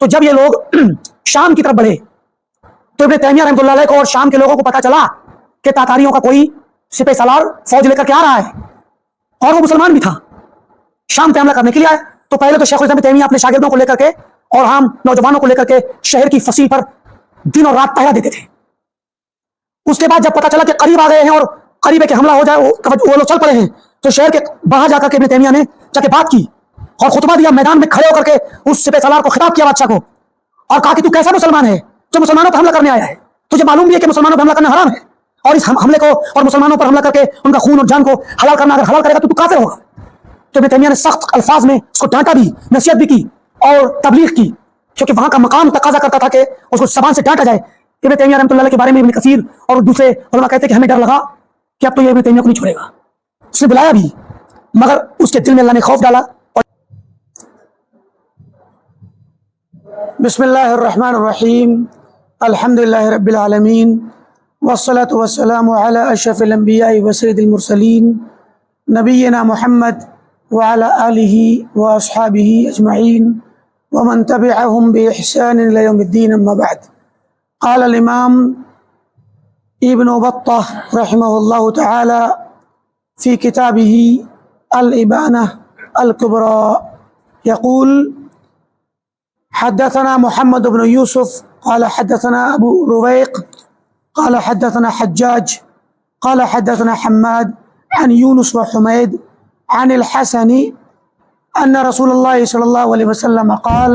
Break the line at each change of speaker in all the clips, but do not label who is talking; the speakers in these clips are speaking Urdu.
تو جب یہ لوگ شام کی طرف بڑھے تو ابن تیمیہ رحمۃ اللہ علیہ کو اور شام کے لوگوں کو پتا چلا کہ تاتاریوں کا کوئی سپہ سالار فوج لے کر کے آ رہا ہے، اور وہ مسلمان بھی تھا، شام پہ حملہ کرنے کے لیے آئے۔ تو پہلے تو شیخ الاسلام ابن تیمیہ اپنے شاگردوں کو لے کر کے اور عام نوجوانوں کو لے کر کے شہر کی فصیل پر دن اور رات پہرا دیتے تھے۔ اس کے بعد جب پتا چلا کہ قریب آ گئے ہیں اور قریب ہے کہ حملہ ہو جائے، وہ لوگ چل پڑے ہیں، تو شہر کے باہر جا کر کے ابن تیمیہ نے جا کے بات کی اور خطبہ دیا، میدان میں کھڑے ہو کر کے اس سپہ سالار کو خطاب کیا بادشاہ کو، اور کہا کہ تو کیسا مسلمان ہے جو مسلمانوں پر حملہ کرنے آیا ہے؟ تجھے معلوم بھی ہے کہ مسلمانوں پر حملہ کرنا حرام ہے، اور اس حملے کو اور مسلمانوں پر حملہ کر کے ان کا خون اور جان کو حلال کرنا اگر حلال کرے گا تو کافر ہوگا۔ تو ابن تیمیہ نے سخت الفاظ میں اس کو ڈانٹا بھی، نصیحت بھی کی اور تبلیغ کی، کیونکہ وہاں کا مقام تقاضا کرتا تھا کہ اس کو زبان سے ڈانٹا جائے۔ ابن تیمیہ رحمۃ اللہ علیہ کے بارے میں ابن کثیر اور دوسرے علماء کہتے ہیں کہ ہمیں ڈر لگا کہ اب تو یہ ابن تیمیہ کو نہیں چھوڑے گا۔ اس نے بلایا بھی، مگر اس کے دل میں اللہ نے خوف ڈالا۔ بسم اللہ الرحمن الرحیم، الحمد للہ رب العالمین، والصلاة والسلام علی اشرف الانبیاء وسید المرسلین، نبینا محمد وعلی آلہ واصحابہ اجمعین ومن تبعهم بإحسان إلى يوم الدين، اما بعد۔ قال الامام ابن بطة رحمہ اللہ تعالی في كتابه الإبانة الكبرى يقول: حدثنا محمد بن يوسف قال حدثنا أبو رويق قال حدثنا حجاج قال حدثنا حماد عن يونس وحميد عن الحسن أن رسول الله صلى الله عليه وسلم قال: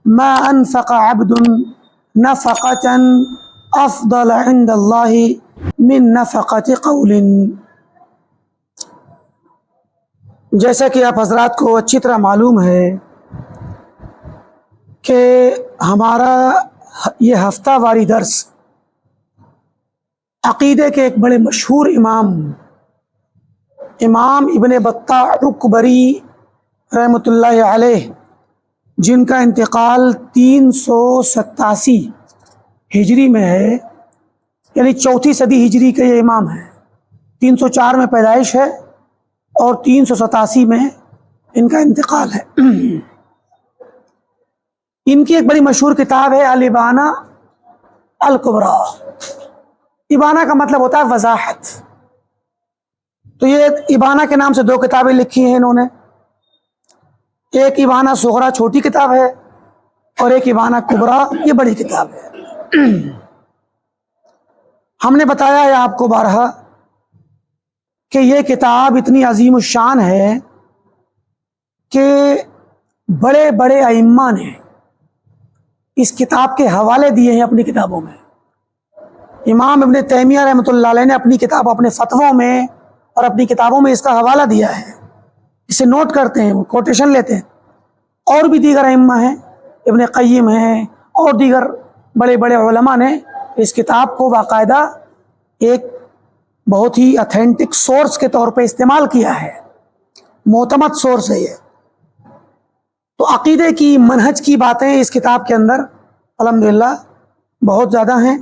ما أنفق عبد نفقة أفضل عند الله من نفقة قول۔ جیسا کہ آپ حضرات کو اچھی طرح معلوم ہے کہ ہمارا یہ ہفتہ واری درس عقیدے کے ایک بڑے مشہور امام ابن بطہ عکبری رحمۃ اللہ علیہ، جن کا انتقال 387 ہجری میں ہے، یعنی 4 صدی ہجری کے یہ امام ہیں۔ 304 میں پیدائش ہے اور 387 میں ان کا انتقال ہے۔ ان کی ایک بڑی مشہور کتاب ہے الابانہ الکبریٰ۔ ابانہ کا مطلب ہوتا ہے وضاحت، تو یہ ابانہ کے نام سے 2 کتابیں لکھی ہیں انہوں نے، ایک ابانہ صغریٰ چھوٹی کتاب ہے اور ایک ابانہ کبریٰ یہ بڑی کتاب ہے۔ ہم نے بتایا ہے آپ کو بارہا کہ یہ کتاب اتنی عظیم الشان ہے کہ بڑے بڑے ائمہ نے اس کتاب کے حوالے دیے ہیں اپنی کتابوں میں۔ امام ابن تیمیہ رحمۃ اللہ علیہ نے اپنی کتاب، اپنے فتووں میں اور اپنی کتابوں میں اس کا حوالہ دیا ہے، اسے نوٹ کرتے ہیں، وہ کوٹیشن لیتے ہیں۔ اور بھی دیگر ائمہ ہیں، ابن قیم ہیں اور دیگر بڑے بڑے علماء نے اس کتاب کو باقاعدہ ایک بہت ہی اتھینٹک سورس کے طور پہ استعمال کیا ہے، معتمد سورس ہے یہ۔ تو عقیدے کی، منہج کی باتیں اس کتاب کے اندر الحمدللہ بہت زیادہ ہیں،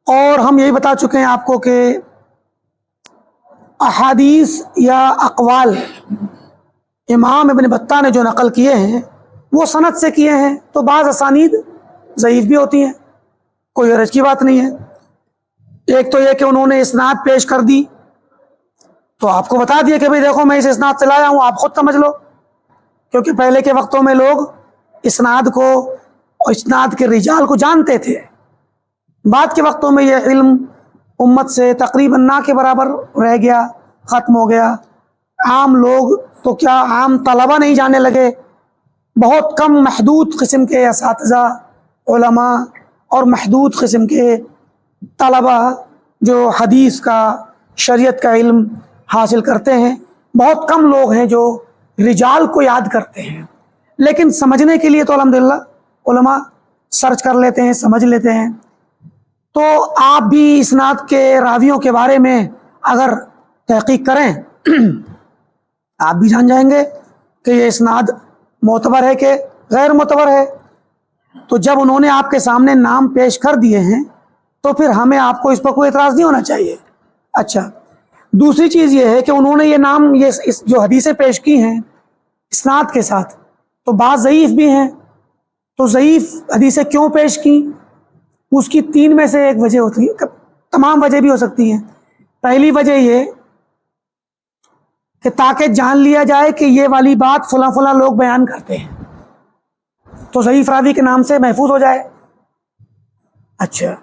اور ہم یہی بتا چکے ہیں آپ کو کہ احادیث یا اقوال امام ابن بطہ نے جو نقل کیے ہیں وہ سند سے کیے ہیں، تو بعض اسانید ضعیف بھی ہوتی ہیں، کوئی حرج کی بات نہیں ہے۔ ایک تو یہ کہ انہوں نے اسناد پیش کر دی تو آپ کو بتا دیا کہ بھئی دیکھو میں اس اسناد سے لایا ہوں، آپ خود سمجھ لو، کیونکہ پہلے کے وقتوں میں لوگ اسناد کو اور اسناد کے رجال کو جانتے تھے۔ بعد کے وقتوں میں یہ علم امت سے تقریباً نہ کے برابر رہ گیا، ختم ہو گیا۔ عام لوگ تو کیا، عام طلبہ نہیں جانے لگے، بہت کم محدود قسم کے اساتذہ، علماء اور محدود قسم کے طلبہ جو حدیث کا، شریعت کا علم حاصل کرتے ہیں، بہت کم لوگ ہیں جو رجال کو یاد کرتے ہیں۔ لیکن سمجھنے کے لیے تو الحمدللہ علماء سرچ کر لیتے ہیں، سمجھ لیتے ہیں۔ تو آپ بھی اسناد کے راویوں کے بارے میں اگر تحقیق کریں آپ بھی جان جائیں گے کہ یہ اسناد معتبر ہے کہ غیر معتبر ہے۔ تو جب انہوں نے آپ کے سامنے نام پیش کر دیے ہیں تو پھر ہمیں آپ کو اس پر کوئی اعتراض نہیں ہونا چاہیے۔ اچھا، دوسری چیز یہ ہے کہ انہوں نے یہ نام، یہ جو حدیثیں پیش کی ہیں اسناد کے ساتھ، تو بعض ضعیف بھی ہیں تو ضعیف حدیثیں کیوں پیش کی؟ اس کی 3 میں سے ایک وجہ ہوتی ہے، تمام وجہ بھی ہو سکتی ہیں۔ پہلی وجہ یہ کہ تاکہ جان لیا جائے کہ یہ والی بات فلاں فلاں لوگ بیان کرتے ہیں، تو ضعیف راوی کے نام سے محفوظ ہو جائے۔ اچھا،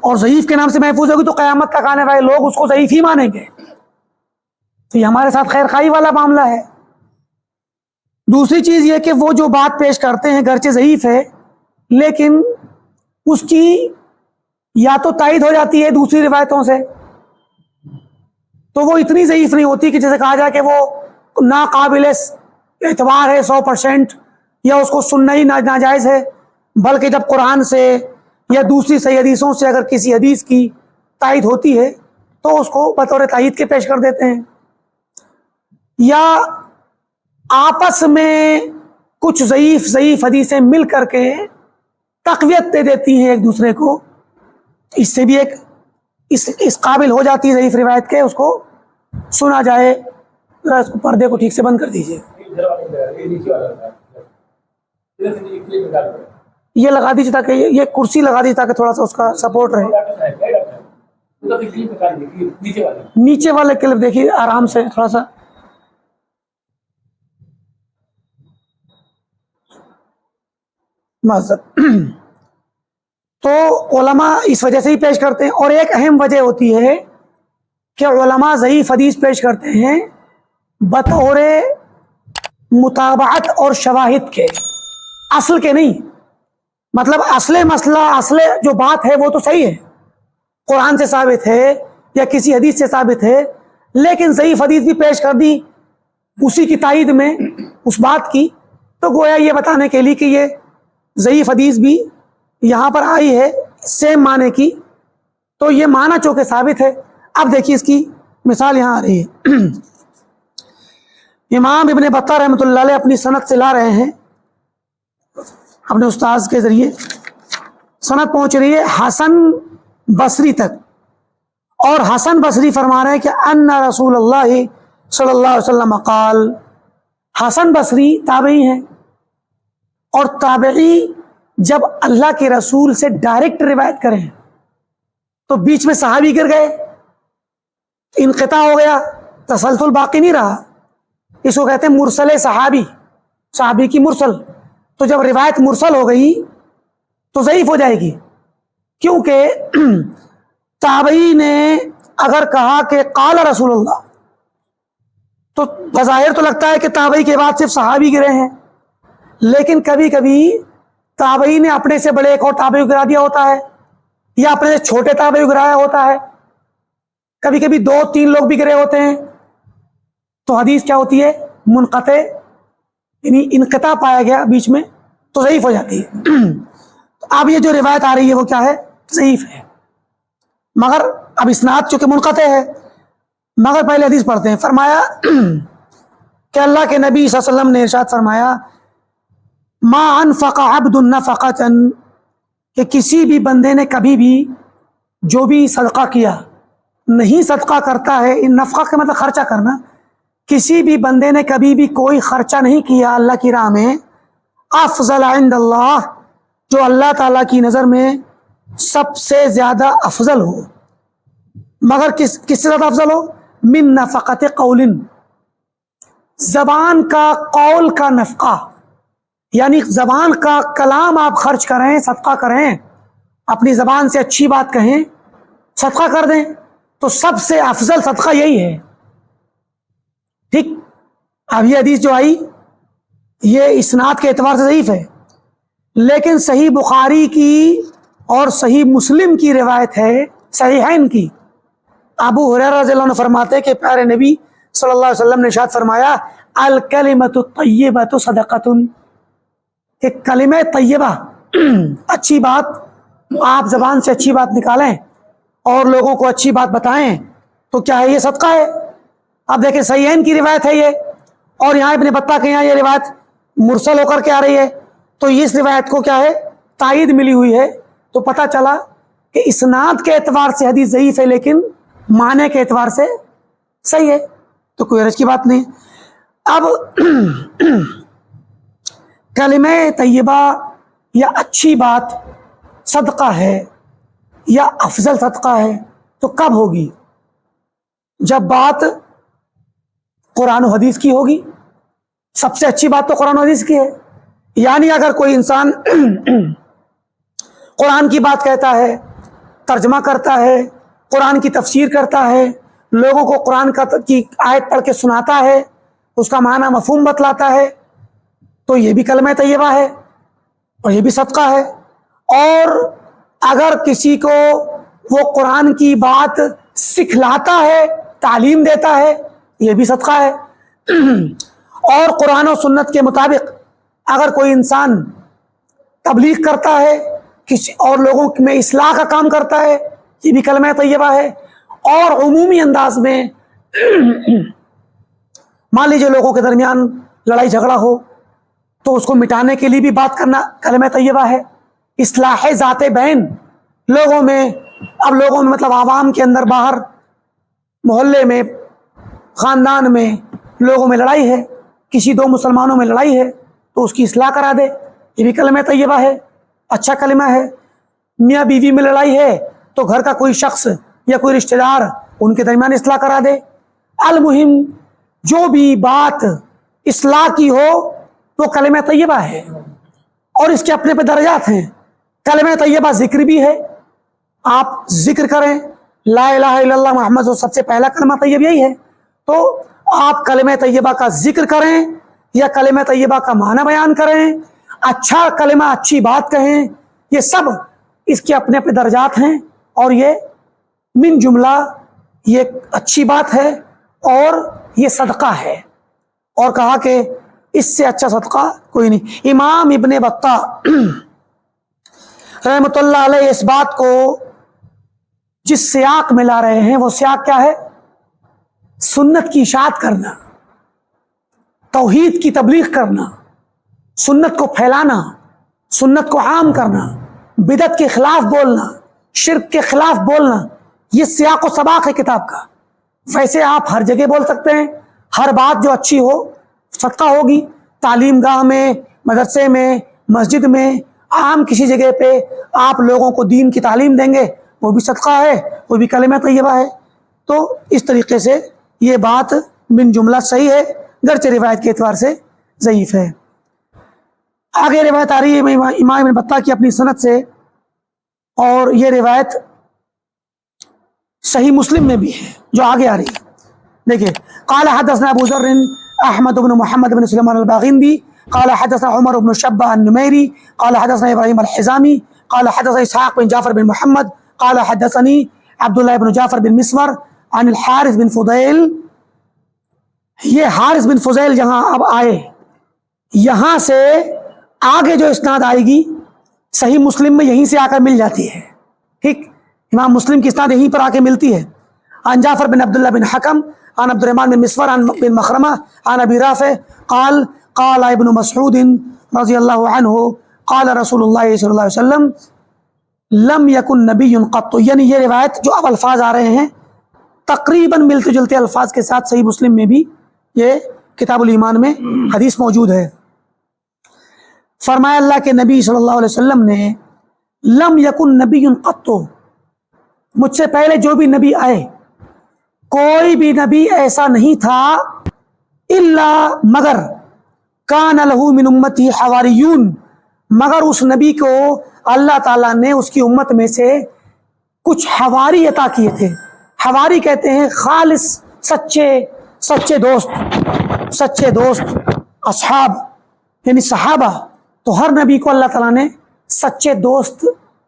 اور ضعیف کے نام سے محفوظ ہوگی تو قیامت تک آنے والے لوگ اس کو ضعیف ہی مانیں گے، تو یہ ہمارے ساتھ خیر خواہی والا معاملہ ہے۔ دوسری چیز یہ کہ وہ جو بات پیش کرتے ہیں گرچہ ضعیف ہے لیکن اس کی یا تو تائید ہو جاتی ہے دوسری روایتوں سے، تو وہ اتنی ضعیف نہیں ہوتی کہ جیسے کہا جائے کہ وہ ناقابل اعتبار ہے 100%، یا اس کو سننا ہی ناجائز ہے، بلکہ جب قرآن سے یا دوسری صحیح حدیثوں سے اگر کسی حدیث کی تائید ہوتی ہے تو اس کو بطور تائید کے پیش کر دیتے ہیں۔ یا آپس میں کچھ ضعیف حدیثیں مل کر کے تقویت دے دیتی ہیں ایک دوسرے کو، اس سے بھی ایک اس قابل ہو جاتی ہے ضعیف روایت کے، اس کو سنا جائے۔ ذرا اس کو پردے کو ٹھیک سے بند کر دیجیے، یہ لگا دیجیے تاکہ یہ کرسی لگا دیجیے تاکہ تھوڑا سا اس کا سپورٹ رہے۔ نیچے والے کلپ دیکھیے آرام سے تھوڑا سا۔ تو علماء اس وجہ سے ہی پیش کرتے ہیں، اور ایک اہم وجہ ہوتی ہے کہ علماء ضعیف حدیث پیش کرتے ہیں بطور متابعت اور شواہد کے، اصل کے نہیں۔ مطلب اصل مسئلہ، اصل جو بات ہے وہ تو صحیح ہے، قرآن سے ثابت ہے یا کسی حدیث سے ثابت ہے، لیکن ضعیف حدیث بھی پیش کر دی اسی کی تائید میں اس بات کی، تو گویا یہ بتانے کے لیے کہ یہ ضعیف حدیث بھی یہاں پر آئی ہے سیم معنی کی، تو یہ معنی چونکہ ثابت ہے۔ اب دیکھیے اس کی مثال یہاں آ رہی ہے۔ امام ابن بطہ رحمۃ اللہ علیہ اپنی سند سے لا رہے ہیں، اپنے استاذ کے ذریعے سند پہنچ رہی ہے حسن بصری تک، اور حسن بصری فرما رہے ہیں کہ ان رسول اللہ صلی اللہ علیہ وسلم قال۔ حسن بصری تابعی ہیں، اور تابعی جب اللہ کے رسول سے ڈائریکٹ روایت کریں تو بیچ میں صحابی گر گئے، انقطاع ہو گیا، تسلسل باقی نہیں رہا، اس کو کہتے ہیں مرسل صحابی، صحابی کی مرسل۔ تو جب روایت مرسل ہو گئی تو ضعیف ہو جائے گی، کیونکہ تابعی نے اگر کہا کہ قال رسول اللہ تو بظاہر تو لگتا ہے کہ تابعی کے بعد صرف صحابی گرے ہیں، لیکن کبھی کبھی تابعی نے اپنے سے بڑے ایک اور تابعی کو گرا دیا ہوتا ہے، یا اپنے سے چھوٹے تابعی کو گرایا ہوتا ہے، کبھی کبھی 2-3 لوگ بھی گرے ہوتے ہیں، تو حدیث کیا ہوتی ہے؟ منقطع، یعنی انقطاع پایا گیا بیچ میں، تو ضعیف ہو جاتی ہے۔ اب یہ جو روایت آ رہی ہے وہ کیا ہے؟ ضعیف ہے، مگر اب اسناد چونکہ منقطع ہے، مگر پہلے حدیث پڑھتے ہیں۔ فرمایا کہ اللہ کے نبی صلی اللہ علیہ وسلم نے ارشاد فرمایا ما انفق عبد نفقۃ، کہ کسی بھی بندے نے کبھی بھی جو بھی صدقہ کیا، نہیں صدقہ کرتا ہے، ان نفقہ کا مطلب خرچہ کرنا، کسی بھی بندے نے کبھی بھی کوئی خرچہ نہیں کیا اللہ کی راہ میں، افضل عند اللہ، جو اللہ تعالیٰ کی نظر میں سب سے زیادہ افضل ہو، مگر کس سے زیادہ افضل ہو؟ من نفقت قول، زبان کا قول کا نفقہ، یعنی زبان کا کلام آپ خرچ کریں، صدقہ کریں، اپنی زبان سے اچھی بات کہیں، صدقہ کر دیں، تو سب سے افضل صدقہ یہی ہے۔ ٹھیک، اب یہ حدیث جو آئی یہ اسناد کے اعتبار سے ضعیف ہے، لیکن صحیح بخاری کی اور صحیح مسلم کی روایت ہے، صحیحین کی۔ ابو ہریرہ رضی اللہ عنہ فرماتے ہیں کہ پیارے نبی صلی اللہ علیہ وسلم نے ارشاد فرمایا الکلمۃ الطیبۃ صدقۃ، کہ کلمہ طیبہ، اچھی بات، آپ زبان سے اچھی بات نکالیں اور لوگوں کو اچھی بات بتائیں، تو کیا ہے؟ یہ صدقہ ہے۔ اب دیکھیں صحیحین کی روایت ہے یہ، اور یہاں ابن بطہ کے یہاں یہ روایت مرسل ہو کر کے آ رہی ہے، تو اس روایت کو کیا ہے؟ تائید ملی ہوئی ہے، تو پتہ چلا کہ اسناد کے اعتبار سے حدیث ضعیف ہے لیکن معنی کے اعتبار سے صحیح ہے، تو کوئی حرج کی بات نہیں۔ اب کلمہ طیبہ یا اچھی بات صدقہ ہے یا افضل صدقہ ہے تو کب ہوگی؟ جب بات قرآن و حدیث کی ہوگی. سب سے اچھی بات تو قرآن و حدیث کی ہے. یعنی اگر کوئی انسان قرآن کی بات کہتا ہے، ترجمہ کرتا ہے، قرآن کی تفسیر کرتا ہے، لوگوں کو قرآن کی آیت پڑھ کے سناتا ہے، اس کا معنی مفہوم بتلاتا ہے، تو یہ بھی کلمہ طیبہ ہے اور یہ بھی صدقہ ہے. اور اگر کسی کو وہ قرآن کی بات سکھلاتا ہے، تعلیم دیتا ہے، یہ بھی صدقہ ہے. اور قرآن و سنت کے مطابق اگر کوئی انسان تبلیغ کرتا ہے کسی اور لوگوں میں اصلاح کا کام کرتا ہے، یہ بھی کلمہ طیبہ ہے. اور عمومی انداز میں مان لیجیے لوگوں کے درمیان لڑائی جھگڑا ہو تو اس کو مٹانے کے لیے بھی بات کرنا کلمہ طیبہ ہے. اصلاح ذات بین، لوگوں میں مطلب عوام کے اندر باہر محلے میں خاندان میں لوگوں میں لڑائی ہے، کسی دو مسلمانوں میں لڑائی ہے تو اس کی اصلاح کرا دے، یہ بھی کلمہ طیبہ ہے، اچھا کلمہ ہے. میاں بیوی میں لڑائی ہے تو گھر کا کوئی شخص یا کوئی رشتہ دار ان کے درمیان اصلاح کرا دے. المہم جو بھی بات اصلاح کی ہو وہ کلمہ طیبہ ہے. اور اس کے اپنے پہ درجات ہیں. کلمہ طیبہ ذکر بھی ہے، آپ ذکر کریں لا الہ الا اللہ محمد، وہ سب سے پہلا کلمہ طیب یہی ہے. تو آپ کلمہ طیبہ کا ذکر کریں یا کلمہ طیبہ کا معنی بیان کریں، اچھا کلمہ اچھی بات کہیں، یہ سب اس کے اپنے اپنے درجات ہیں. اور یہ من جملہ یہ اچھی بات ہے اور یہ صدقہ ہے. اور کہا کہ اس سے اچھا صدقہ کوئی نہیں. امام ابن بطہ رحمۃ اللہ علیہ اس بات کو جس سیاق میں لا رہے ہیں وہ سیاق کیا ہے؟ سنت کی اشاعت کرنا، توحید کی تبلیغ کرنا، سنت کو پھیلانا، سنت کو عام کرنا، بدعت کے خلاف بولنا، شرک کے خلاف بولنا، یہ سیاق و سباق ہے کتاب کا. ویسے آپ ہر جگہ بول سکتے ہیں، ہر بات جو اچھی ہو صدقہ ہوگی. تعلیم گاہ میں، مدرسے میں، مسجد میں، عام کسی جگہ پہ آپ لوگوں کو دین کی تعلیم دیں گے، وہ بھی صدقہ ہے، وہ بھی کلمہ طیبہ ہے. تو اس طریقے سے یہ بات من جملہ صحیح ہے، گرچہ روایت کے اعتبار سے ضعیف ہے. آگے روایت آ رہی ہے امام ابن بطہ کی اپنی سند سے، اور یہ روایت صحیح مسلم میں بھی ہے جو آگے آ رہی ہے. دیکھیں، قال حدثنا ابو ذر احمد بن محمد بن سلیمان الباغندی قال حدثنا عمر بن شبہ النمیری قال حدثنا ابراہیم الحزامی قال حدثنا اسحاق بن جعفر بن محمد قال حدثني عبد الله بن جعفر بن مسور عن الحارث بن فضیل. یہ حارث بن فضیل جہاں اب آئے، یہاں سے آگے جو اسناد آئے گی صحیح مسلم میں یہیں سے آ کر مل جاتی ہے. ٹھیک، امام مسلم کی اسناد یہیں پر آ کے ملتی ہے. عن جعفر بن عبداللہ بن حکم عن عبد الرحمن بن مسور عن بن مخرمہ عن ابی رافع قال قال ابن مسعود رضی اللہ عنہ قال رسول اللہ صلی اللہ علیہ وسلم لم یکن نبی قط. یعنی یہ روایت جو اب الفاظ آ رہے ہیں تقریباً ملتے جلتے الفاظ کے ساتھ صحیح مسلم میں بھی یہ کتاب الایمان میں حدیث موجود ہے. فرمایا اللہ کے نبی صلی اللہ علیہ وسلم نے لم یکن نبی قط، مجھ سے پہلے جو بھی نبی آئے کوئی بھی نبی ایسا نہیں تھا الا مگر کان لہ من امتی حواریون، مگر اس نبی کو اللہ تعالیٰ نے اس کی امت میں سے کچھ حواری عطا کیے تھے. حواری کہتے ہیں خالص سچے دوست اصحاب یعنی صحابہ. تو ہر نبی کو اللہ تعالیٰ نے سچے دوست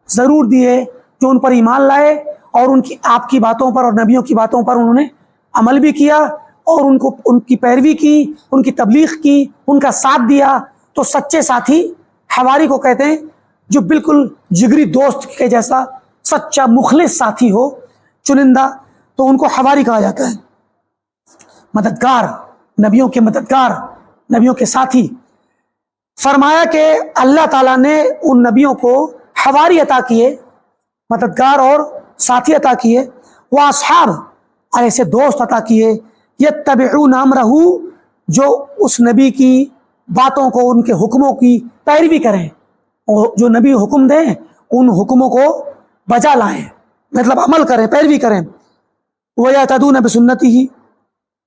ضرور دیے جو ان پر ایمان لائے اور آپ کی باتوں پر اور نبیوں کی باتوں پر انہوں نے عمل بھی کیا اور ان کی پیروی کی، ان کی تبلیغ کی، ان کا ساتھ دیا. تو سچے ساتھی حواری کو کہتے ہیں جو بالکل جگری دوست کے جیسا سچا مخلص ساتھی ہو، چنندہ، تو ان کو حواری کہا جاتا ہے. مددگار، نبیوں کے مددگار، نبیوں کے ساتھی. فرمایا کہ اللہ تعالیٰ نے ان نبیوں کو حواری عطا کیے، مددگار اور ساتھی عطا کیے. وہ اصحاب اور ایسے دوست عطا کیے یتبعون امرہ، جو اس نبی کی باتوں کو، ان کے حکموں کی پیروی کریں، جو نبی حکم دیں ان حکموں کو بجا لائیں، مطلب عمل کریں، پیروی کریں۔ وَيَهْتَدُونَ بِسُنَّتِهِ،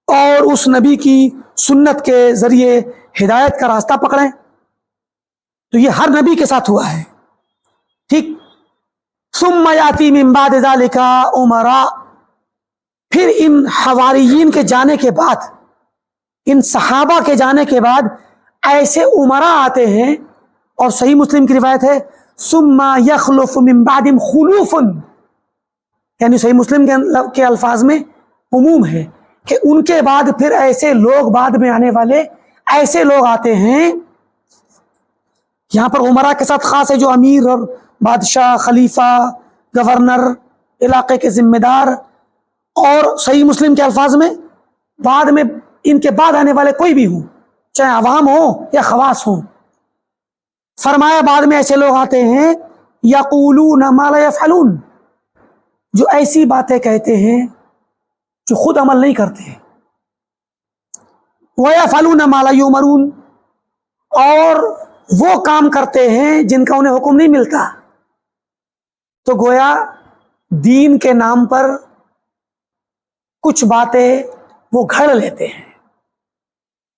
اور اس نبی کی سنت کے ذریعے ہدایت کا راستہ پکڑیں۔ تو یہ ہر نبی کے ساتھ ہوا ہے، ٹھیک۔ ثُمَّ يَأْتِي مِن بَعْدِ ذَلِكَ أُمَرَاء، پھر ان حواریین کے جانے کے بعد، ان صحابہ کے جانے کے بعد ایسے عمراء آتے ہیں، اور صحیح مسلم کی روایت ہے ثُمَّ يَخْلُفُ مِن بَعْدِهِمْ خُلُوفٌ، یعنی صحیح مسلم کے الفاظ میں عموم ہے کہ ان کے بعد پھر ایسے لوگ، بعد میں آنے والے ایسے لوگ آتے ہیں۔ یہاں پر عمراء کے ساتھ خاص ہے جو امیر اور بادشاہ، خلیفہ، گورنر، علاقے کے ذمہ دار، اور صحیح مسلم کے الفاظ میں بعد میں ان کے بعد آنے والے کوئی بھی ہوں، چاہے عوام ہوں یا خواص ہوں۔ فرمایا بعد میں ایسے لوگ آتے ہیں یقولون ما لا یفعلون، جو ایسی باتیں کہتے ہیں جو خود عمل نہیں کرتے، وَيَفْعَلُونَ مَا لَا يُؤْمَرُونَ، اور وہ کام کرتے ہیں جن کا انہیں حکم نہیں ملتا۔ تو گویا دین کے نام پر کچھ باتیں وہ گھڑ لیتے ہیں،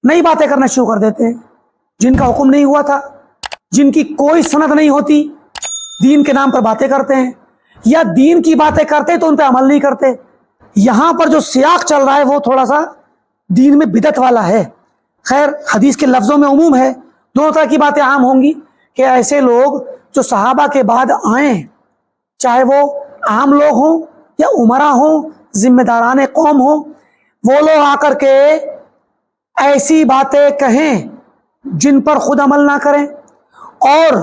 نئی باتیں کرنا شروع کر دیتے ہیں جن کا حکم نہیں ہوا تھا، جن کی کوئی سند نہیں ہوتی، دین کے نام پر باتیں کرتے ہیں، یا دین کی باتیں کرتے تو ان پہ عمل نہیں کرتے۔ یہاں پر جو سیاق چل رہا ہے وہ تھوڑا سا دین میں بدعت والا ہے۔ خیر حدیث کے لفظوں میں عموم ہے، دونوں طرح کی باتیں عام ہوں گی کہ ایسے لوگ جو صحابہ کے بعد آئیں، چاہے وہ عام لوگ ہوں یا عمراء ہوں، ذمہ داران قوم ہوں، وہ لوگ آ کر کے ایسی باتیں کہیں جن پر خود عمل نہ کریں، اور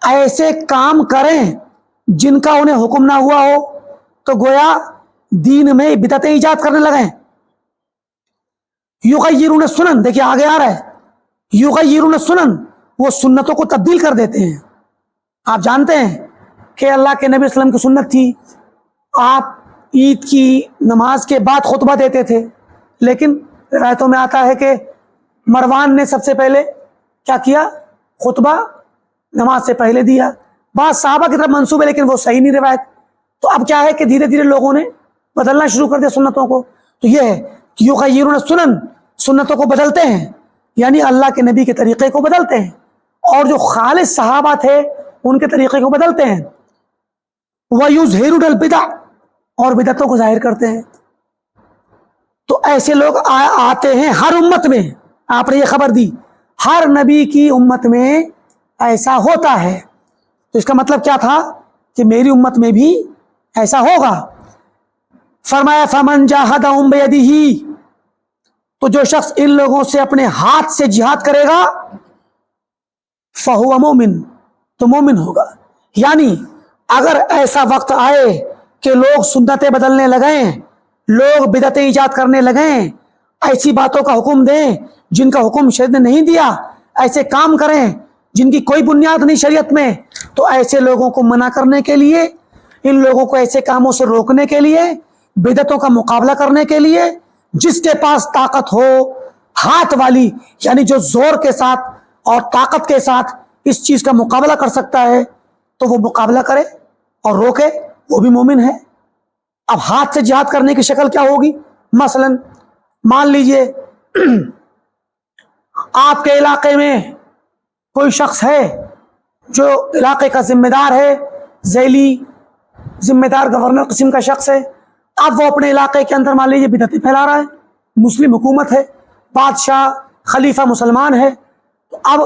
ایسے کام کریں جن کا انہیں حکم نہ ہوا ہو، تو گویا دین میں بدعتیں ایجاد کرنے لگیں۔ یغیرون السنن، دیکھیے آگے آ رہا ہے، یغیرون السنن، وہ سنتوں کو تبدیل کر دیتے ہیں۔ آپ جانتے ہیں کہ اللہ کے نبی صلی اللہ علیہ وسلم کی سنت تھی، آپ عید کی نماز کے بعد خطبہ دیتے تھے، لیکن روایتوں میں آتا ہے کہ مروان نے سب سے پہلے کیا کیا، خطبہ نماز سے پہلے دیا۔ بعض صحابہ کی طرف منسوب ہے لیکن وہ صحیح نہیں روایت۔ تو اب کیا ہے کہ دھیرے دھیرے لوگوں نے بدلنا شروع کر دیا سنتوں کو۔ تو یہ ہے کہ یغیرون السنن، سنتوں کو بدلتے ہیں، یعنی اللہ کے نبی کے طریقے کو بدلتے ہیں، اور جو خالص صحابہ تھے ان کے طریقے کو بدلتے ہیں۔ وَيُظْهِرُونَ الْبِدَعَ، اور بدعتوں کو ظاہر کرتے ہیں۔ تو ایسے لوگ آتے ہیں ہر امت میں، آپ نے یہ خبر دی ہر نبی کی امت میں ایسا ہوتا ہے۔ تو اس کا مطلب کیا تھا کہ میری امت میں بھی ایسا ہوگا۔ فرمایا فَمَنْ جَاهَدَهُمْ بِيَدِهِ، تو جو شخص ان لوگوں سے اپنے ہاتھ سے جہاد کرے گا فَهُوَ مُؤْمِن، تو مومن ہوگا۔ یعنی اگر ایسا وقت آئے کہ لوگ سنتیں بدلنے لگیں، لوگ بدعتیں ایجاد کرنے لگیں، ایسی باتوں کا حکم دیں جن کا حکم شریعت نے نہیں دیا، ایسے کام کریں جن کی کوئی بنیاد نہیں شریعت میں، تو ایسے لوگوں کو منع کرنے کے لیے، ان لوگوں کو ایسے کاموں سے روکنے کے لیے، بدعتوں کا مقابلہ کرنے کے لیے، جس کے پاس طاقت ہو ہاتھ والی، یعنی جو زور کے ساتھ اور طاقت کے ساتھ اس چیز کا مقابلہ کر سکتا ہے تو وہ مقابلہ کرے اور روکے، وہ بھی مومن ہے۔ اب ہاتھ سے جہاد کرنے کی شکل کیا ہوگی؟ مثلا مان لیجئے آپ کے علاقے میں کوئی شخص ہے جو علاقے کا ذمہ دار ہے، ذیلی ذمہ دار گورنر قسم کا شخص ہے، اب وہ اپنے علاقے کے اندر مان لیجیے بدعتیں پھیلا رہا ہے، مسلم حکومت ہے، بادشاہ خلیفہ مسلمان ہے، تو اب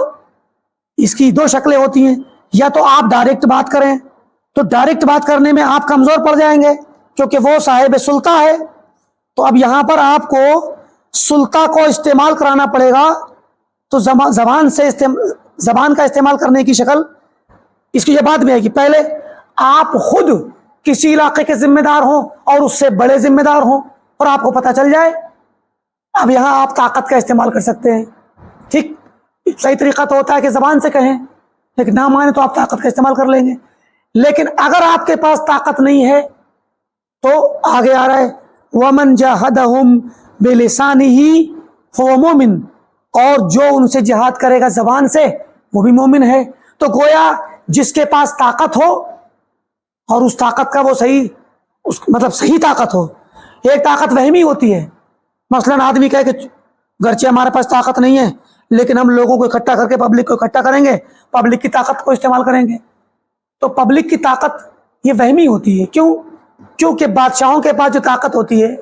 اس کی دو شکلیں ہوتی ہیں، یا تو آپ ڈائریکٹ بات کریں، تو ڈائریکٹ بات کرنے میں آپ کمزور پڑ جائیں گے کیونکہ وہ صاحب سلطہ ہے، تو اب یہاں پر آپ کو سلطہ کو استعمال کرانا پڑے گا، تو زبان کا استعمال کرنے کی شکل اس کی یہ بات بھی ہے کہ پہلے آپ خود کسی علاقے کے ذمہ دار ہوں اور اس سے بڑے ذمہ دار ہوں اور آپ کو پتہ چل جائے، اب یہاں آپ طاقت کا استعمال کر سکتے ہیں۔ ٹھیک، صحیح طریقہ تو ہوتا ہے کہ زبان سے کہیں، لیکن نہ مانے تو آپ طاقت کا استعمال کر لیں گے۔ لیکن اگر آپ کے پاس طاقت نہیں ہے تو آگے آ رہا ہے وَمَنْ جَاهَدَهُمْ بِلِسَانِهِ فَهُوَ مُؤْمِنٌ، اور جو ان سے جہاد کرے گا زبان سے وہ بھی مومن ہے۔ تو گویا جس کے پاس طاقت ہو اور اس طاقت کا وہ صحیح طاقت ہو. ایک طاقت وہمی ہوتی ہے. مثلاً آدمی کہے کہ گرچہ ہمارے پاس طاقت نہیں ہے لیکن ہم لوگوں کو اکٹھا کر کے پبلک کو اکٹھا کریں گے, پبلک کی طاقت کو استعمال کریں گے. تو پبلک کی طاقت یہ وہمی ہوتی ہے. کیونکہ بادشاہوں کے پاس جو طاقت ہوتی ہے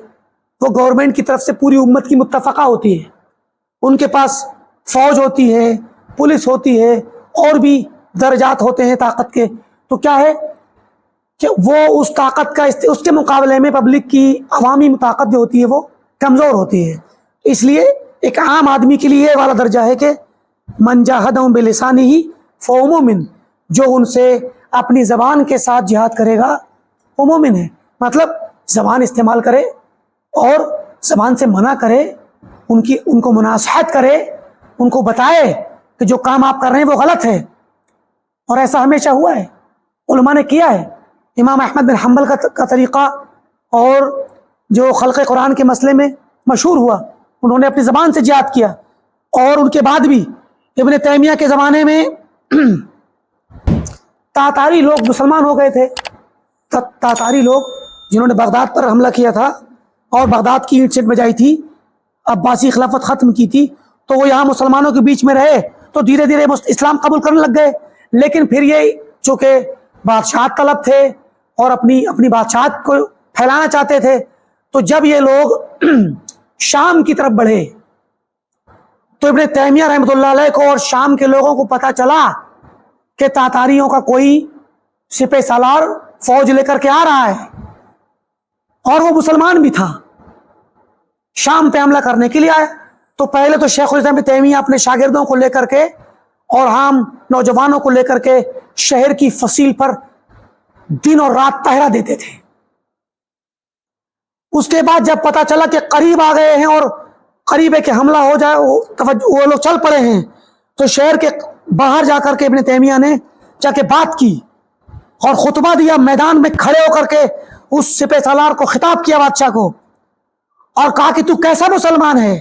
وہ گورنمنٹ کی طرف سے پوری امت کی متفقہ ہوتی ہے. ان کے پاس فوج ہوتی ہے, پولیس ہوتی ہے, اور بھی درجات ہوتے ہیں طاقت کے. تو کیا ہے کہ وہ اس طاقت کا اس کے مقابلے میں پبلک کی عوامی طاقت جو ہوتی ہے وہ کمزور ہوتی ہے. اس لیے ایک عام آدمی کے لیے یہ والا درجہ ہے کہ من جاہدہم بلسانہ فہو مومن, جو ان سے اپنی زبان کے ساتھ جہاد کرے گا وہ مومن ہے. مطلب زبان استعمال کرے اور زبان سے منع کرے, ان کو مناصحت کرے, ان کو بتائے کہ جو کام آپ کر رہے ہیں وہ غلط ہے. اور ایسا ہمیشہ ہوا ہے, علماء نے کیا ہے. امام احمد بن حنبل کا طریقہ اور جو خلق قرآن کے مسئلے میں مشہور ہوا, انہوں نے اپنی زبان سے جہاد کیا. اور ان کے بعد بھی ابن تیمیہ کے زمانے میں تاتاری لوگ مسلمان ہو گئے تھے. تاتاری لوگ جنہوں نے بغداد پر حملہ کیا تھا اور بغداد کی اینٹ سیٹ بجائی تھی, عباسی خلافت ختم کی تھی, تو وہ یہاں مسلمانوں کے بیچ میں رہے تو دھیرے دھیرے اسلام قبول کرنے لگ گئے. لیکن پھر یہ چونکہ بادشاہت طلب تھے اور اپنی بادشاہت کو پھیلانا چاہتے تھے, تو جب یہ لوگ شام کی طرف بڑھے تو ابن تیمیہ رحمۃ اللہ علیہ کو اور شام کے لوگوں کو پتہ چلا کہ تاتاریوں کا کوئی سپہ سالار فوج لے کر کے آ رہا ہے, اور وہ مسلمان بھی تھا, شام پہ حملہ کرنے کے لیے آیا. تو پہلے تو شیخ الاسلام ابن تیمیہ اپنے شاگردوں کو لے کر کے اور عام نوجوانوں کو لے کر کے شہر کی فصیل پر دن اور رات پہرا دیتے تھے. اس کے بعد جب پتہ چلا کہ قریب آ گئے ہیں اور قریب ہے کہ حملہ ہو جائے, وہ لوگ چل پڑے ہیں, تو شہر کے باہر جا کر کے ابن تیمیہ نے جا کے بات کی اور خطبہ دیا, میدان میں کھڑے ہو کر کے اس سپہ سالار کو خطاب کیا, بادشاہ کو, اور کہا کہ تو کیسا مسلمان ہے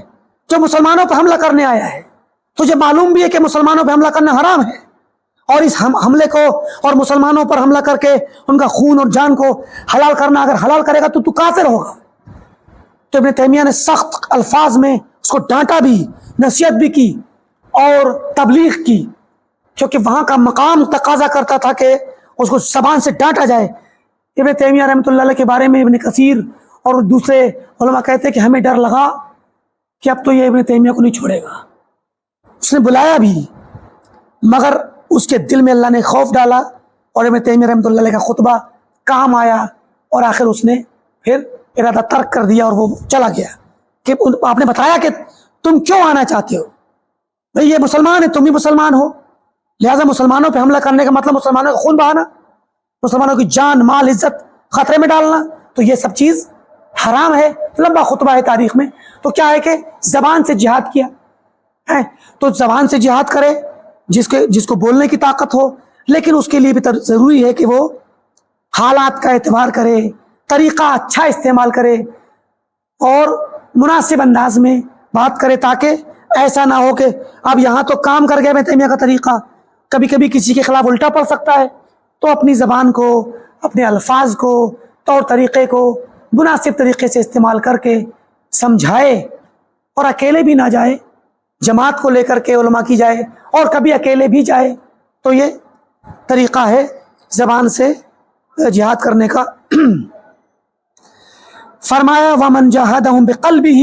جو مسلمانوں پر حملہ کرنے آیا ہے؟ تجھے معلوم بھی ہے کہ مسلمانوں پر حملہ کرنا حرام ہے, اور اس حملے کو اور مسلمانوں پر حملہ کر کے ان کا خون اور جان کو حلال کرنا, اگر حلال کرے گا تو کافر ہوگا. تو ابن تیمیہ نے سخت الفاظ میں اس کو ڈانٹا بھی, نصیحت بھی کی اور تبلیغ کی, کیونکہ وہاں کا مقام تقاضا کرتا تھا کہ اس کو زبان سے ڈانٹا جائے. ابن تیمیہ رحمۃ اللہ علیہ کے بارے میں ابن کثیر اور دوسرے علماء کہتے ہیں کہ ہمیں ڈر لگا کہ اب تو یہ ابن تیمیہ کو نہیں چھوڑے گا. اس نے بلایا بھی, مگر اس کے دل میں اللہ نے خوف ڈالا اور ابن تیمیہ رحمۃ اللہ علیہ کا خطبہ کام آیا, اور آخر اس نے پھر ارادہ ترک کر دیا اور وہ چلا گیا. کہ آپ نے بتایا کہ تم کیوں آنا چاہتے ہو, بھئی یہ مسلمان ہے, تم بھی مسلمان ہو, لہٰذا مسلمانوں پہ حملہ کرنے کا مطلب مسلمانوں کا خون بہانا, مسلمانوں کی جان مال عزت خطرے میں ڈالنا, تو یہ سب چیز حرام ہے. لمبا خطبہ ہے تاریخ میں. تو کیا ہے کہ زبان سے جہاد کیا ہے, تو زبان سے جہاد کرے جس کو بولنے کی طاقت ہو, لیکن اس کے لیے بھی ضروری ہے کہ وہ حالات کا اعتبار کرے, طریقہ اچھا استعمال کرے اور مناسب انداز میں بات کرے, تاکہ ایسا نہ ہو کہ اب یہاں تو کام کر گیا ابن تیمیہ کا طریقہ, کبھی کبھی کسی کے خلاف الٹا پڑ سکتا ہے. تو اپنی زبان کو, اپنے الفاظ کو, طور طریقے کو مناسب طریقے سے استعمال کر کے سمجھائے, اور اکیلے بھی نہ جائے, جماعت کو لے کر کے علماء کی جائے, اور کبھی اکیلے بھی جائے. تو یہ طریقہ ہے زبان سے جہاد کرنے کا. فرمایا وَمَنْ جَاهَدَهُمْ بِقَلْبِهِ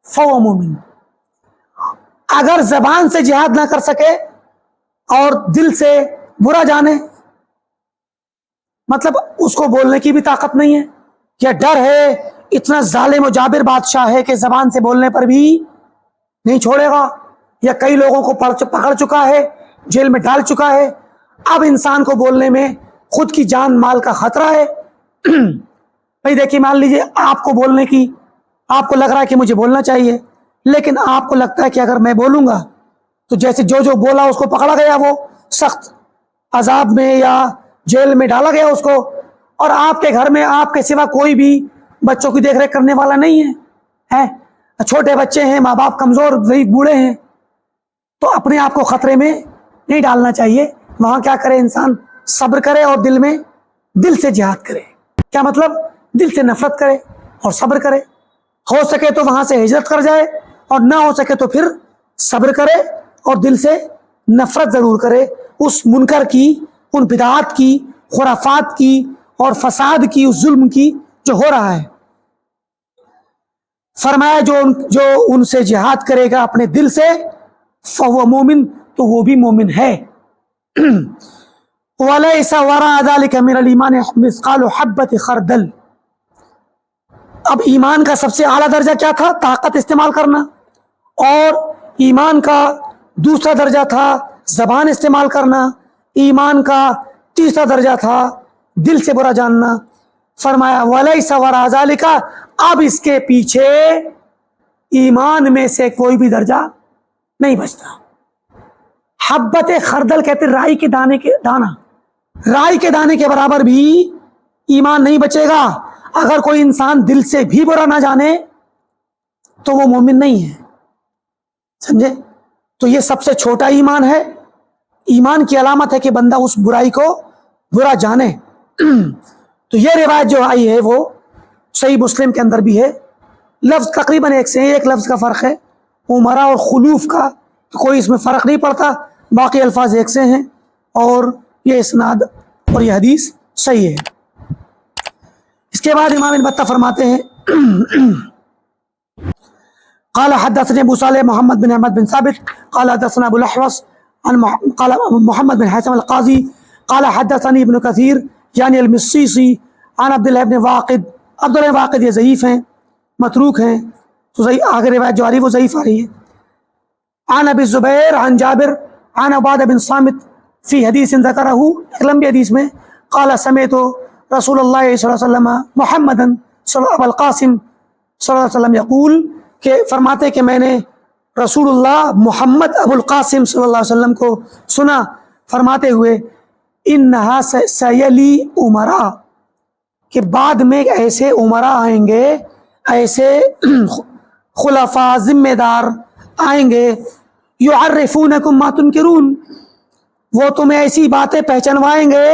فَهُوَ مُؤْمِنٌ, اگر زبان سے جہاد نہ کر سکے اور دل سے برا جانے, مطلب اس کو بولنے کی بھی طاقت نہیں ہے, یا ڈر ہے, اتنا ظالم و جابر بادشاہ ہے کہ زبان سے بولنے پر بھی نہیں چھوڑے گا, یا کئی لوگوں کو پکڑ چکا ہے, جیل میں ڈال چکا ہے, اب انسان کو بولنے میں خود کی جان مال کا خطرہ ہے. بھائی دیکھیے, مان لیجیے آپ کو بولنے کی, آپ کو لگ رہا ہے کہ مجھے بولنا چاہیے, لیکن آپ کو لگتا ہے کہ اگر میں بولوں گا تو جیسے جو بولا اس کو پکڑا گیا, وہ سخت عذاب میں یا جیل میں ڈالا گیا اس کو, اور آپ کے گھر میں آپ کے سوا کوئی بھی بچوں کی دیکھ ریکھ کرنے والا نہیں ہے, چھوٹے بچے ہیں, ماں باپ کمزور ضعیف بوڑھے ہیں, تو اپنے آپ کو خطرے میں نہیں ڈالنا چاہیے. وہاں کیا کرے انسان؟ صبر کرے اور دل سے جہاد کرے. کیا مطلب؟ دل سے نفرت کرے اور صبر کرے. ہو سکے تو وہاں سے ہجرت کر جائے اور نہ ہو سکے تو پھر صبر کرے اور دل سے نفرت ضرور کرے اس منکر کی، ان بدعات کی، خرافات کی اور فساد کی، اس ظلم کی جو ہو رہا ہے. فرمایا جو ان سے جہاد کرے گا اپنے دل سے فہو مومن، تو وہ بھی مومن ہے. وَلَيْسَ وَرَاءَ ذَلِكَ مِنَ الْإِيمَانِ مِثْقَالُ حَبَّةِ خَرْدَلٍ. اب ایمان کا سب سے اعلیٰ درجہ کیا تھا؟ طاقت استعمال کرنا. اور ایمان کا دوسرا درجہ تھا زبان استعمال کرنا. ایمان کا تیسرا درجہ تھا دل سے برا جاننا. فرمایا وَلَيْسَ وَرَاءَ ذَلِكَ، اب اس کے پیچھے ایمان میں سے کوئی بھی درجہ نہیں بچتا. حبت خردل کہتے رائی کے دانہ، رائی کے دانے کے برابر بھی ایمان نہیں بچے گا. اگر کوئی انسان دل سے بھی برا نہ جانے تو وہ مومن نہیں ہے. سمجھے؟ تو یہ سب سے چھوٹا ایمان ہے. ایمان کی علامت ہے کہ بندہ اس برائی کو برا جانے. تو یہ روایت جو آئی ہے وہ صحیح مسلم کے اندر بھی ہے. لفظ تقریباً ایک سے ایک لفظ کا فرق ہے. عمرہ اور خلوف کا تو کوئی اس میں فرق نہیں پڑتا، باقی الفاظ ایک سے ہیں. اور یہ اسناد اور یہ حدیث صحیح ہے. اس کے بعد امام ابن بطہ فرماتے ہیں قال حدثنا ابو صالح محمد بن احمد بن ثابت قال حدثنا ابو الاحوص قال محمد بن حاتم القاضي قال حدثني ابن كثير یعنی المصیصی عن عبداللہ بن واقد. عبداللہ بن واقد یہ ضعیف ہیں، متروک ہیں، تو آگے روایت جو آ رہی ہے وہ ضعیف آ رہی ہے. عن ابی الزبیر عن جابر عن عبادہ بن صامت فی حدیث ذکرہ، ایک لمبی حدیث میں قال سمعت رسول اللہ صلی اللہ علیہ وسلم محمد ابو القاسم صلی اللہ علیہ وسلم یقول، کہ فرماتے کہ میں نے رسول اللہ محمد ابو القاسم صلی اللہ علیہ وسلم کو سنا فرماتے ہوئے انہا سیلی عمرا، کہ بعد میں ایسے عمرا آئیں گے، ایسے خلفاء ذمہ دار آئیں گے، یعرفونکم ما تنکرون، وہ تمہیں ایسی باتیں پہچنوائیں گے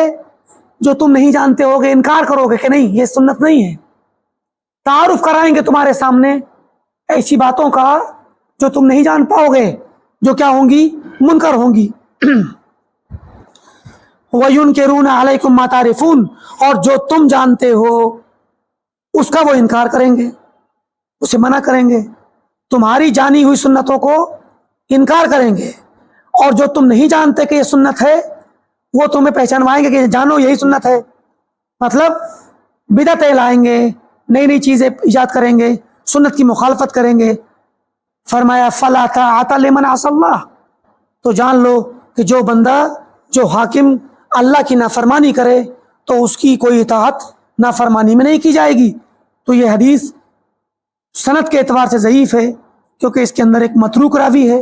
جو تم نہیں جانتے ہوگے، انکار کرو گے کہ نہیں یہ سنت نہیں ہے. تعارف کرائیں گے تمہارے سامنے ایسی باتوں کا جو تم نہیں جان پاؤ گے، جو کیا ہوں گی؟ منکر ہوں گی. وَيُنْكِرُونَ عَلَيْكُمْ مَا تَعْرِفُونَ، اور جو تم جانتے ہو اس کا وہ انکار کریں گے، اسے منع کریں گے، تمہاری جانی ہوئی سنتوں کو انکار کریں گے. اور جو تم نہیں جانتے کہ یہ سنت ہے وہ تمہیں پہچانوائیں گے کہ جانو یہی سنت ہے. مطلب بدعتیں لائیں گے، نئی نئی چیزیں ایجاد کریں گے، سنت کی مخالفت کریں گے. فرمایا فَلَا طَاعَةَ لِمَنْ عَصَى اللَّهَ، تو جان لو کہ جو بندہ، جو حاکم اللہ کی نافرمانی کرے تو اس کی کوئی اطاعت نافرمانی میں نہیں کی جائے گی. تو یہ حدیث سند کے اعتبار سے ضعیف ہے کیونکہ اس کے اندر ایک متروک راوی ہے،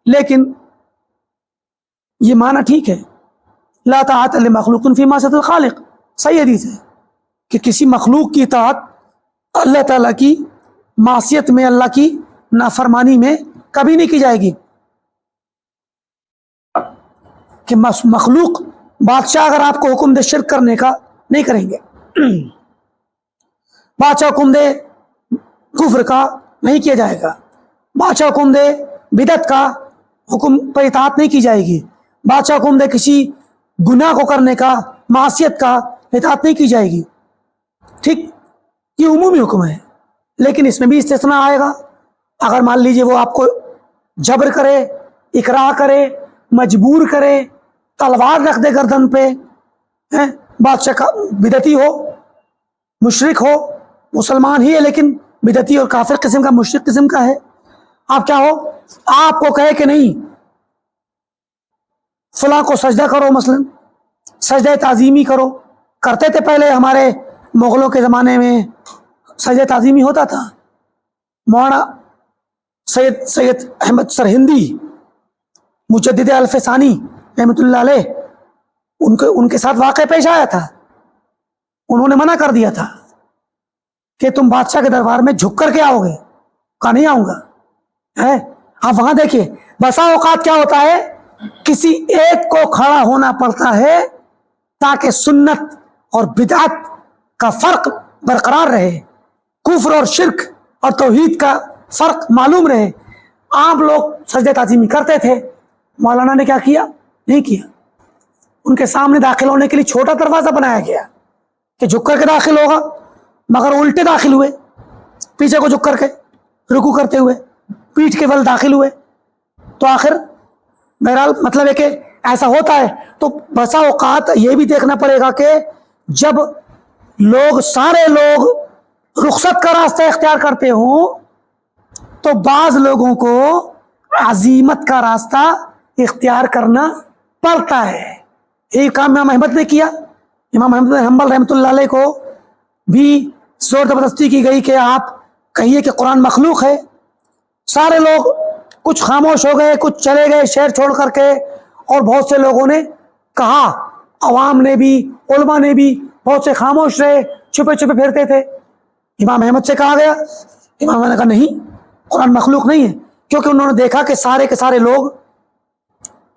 لیکن یہ معنی ٹھیک ہے. لا طاعت لمخلوق فی معصیۃ الخالق، صحیح حدیث ہے کہ کسی مخلوق کی اطاعت اللہ تعالیٰ کی معصیت میں، اللہ کی نافرمانی میں کبھی نہیں کی جائے گی. کہ مخلوق بادشاہ اگر آپ کو حکم دے شرک کرنے کا، نہیں کریں گے. بادشاہ حکم دے کفر کا، نہیں کیا جائے گا. بادشاہ حکم دے بدعت کا، حکم پر اطاعت نہیں کی جائے گی. بادشاہ حکم دے کسی گناہ کو کرنے کا، معصیت کا، اطاعت نہیں کی جائے گی. ٹھیک، یہ عمومی حکم ہے، لیکن اس میں بھی استثناء آئے گا. اگر مان لیجئے وہ آپ کو جبر کرے، اکراہ کرے، مجبور کرے، تلوار رکھ دے گردن پہ، بادشاہ کا بدعتی ہو، مشرک ہو، مسلمان ہی ہے لیکن بدعتی اور کافر قسم کا، مشرک قسم کا ہے. آپ کیا ہو، آپ کو کہے کہ نہیں فلاں کو سجدہ کرو، مثلا سجدہ تعظیمی کرو. کرتے تھے پہلے ہمارے مغلوں کے زمانے میں سجدہ تعظیمی ہوتا تھا. مولانا سید احمد سرہندی مجدد الف ثانی رحمۃ اللہ علیہ، ان کے ساتھ واقعہ پیش آیا تھا. انہوں نے منع کر دیا تھا کہ تم بادشاہ کے دربار میں جھک کر کے آؤ گے. کہا نہیں آؤں گا. آپ وہاں دیکھیے بسا اوقات کیا ہوتا ہے، کسی ایک کو کھڑا ہونا پڑتا ہے تاکہ سنت اور بدعت کا فرق برقرار رہے، کفر اور شرک اور توحید کا فرق معلوم رہے۔ عام لوگ سجدہ تعظیمی کرتے تھے، مولانا نے کیا کیا؟ نہیں کیا۔ ان کے سامنے داخل ہونے کے لیے چھوٹا دروازہ بنایا گیا کہ جھک کر کے داخل ہوگا، مگر الٹے داخل ہوئے، پیچھے کو جھک کر کے رکوع کرتے ہوئے، پیٹھ کے بل داخل ہوئے۔ تو آخر بہرحال مطلب ہے کہ ایسا ہوتا ہے۔ تو بسا اوقات یہ بھی دیکھنا پڑے گا کہ جب سارے لوگ رخصت کا راستہ اختیار کرتے ہوں تو بعض لوگوں کو عزیمت کا راستہ اختیار کرنا پڑتا ہے۔ یہی کام امام احمد نے کیا۔ امام احمد بن حنبل رحمۃ اللہ علیہ کو بھی زور زبردستی کی گئی کہ آپ کہیے کہ قرآن مخلوق ہے۔ سارے لوگ کچھ خاموش ہو گئے، کچھ چلے گئے شہر چھوڑ کر کے، اور بہت سے لوگوں نے کہا، عوام نے بھی، علماء نے بھی، بہت سے خاموش رہے، چھپے چھپے پھرتے تھے۔ امام احمد سے کہا گیا، امام احمد نے کہا نہیں، قرآن مخلوق نہیں ہے، کیونکہ انہوں نے دیکھا کہ سارے کے سارے لوگ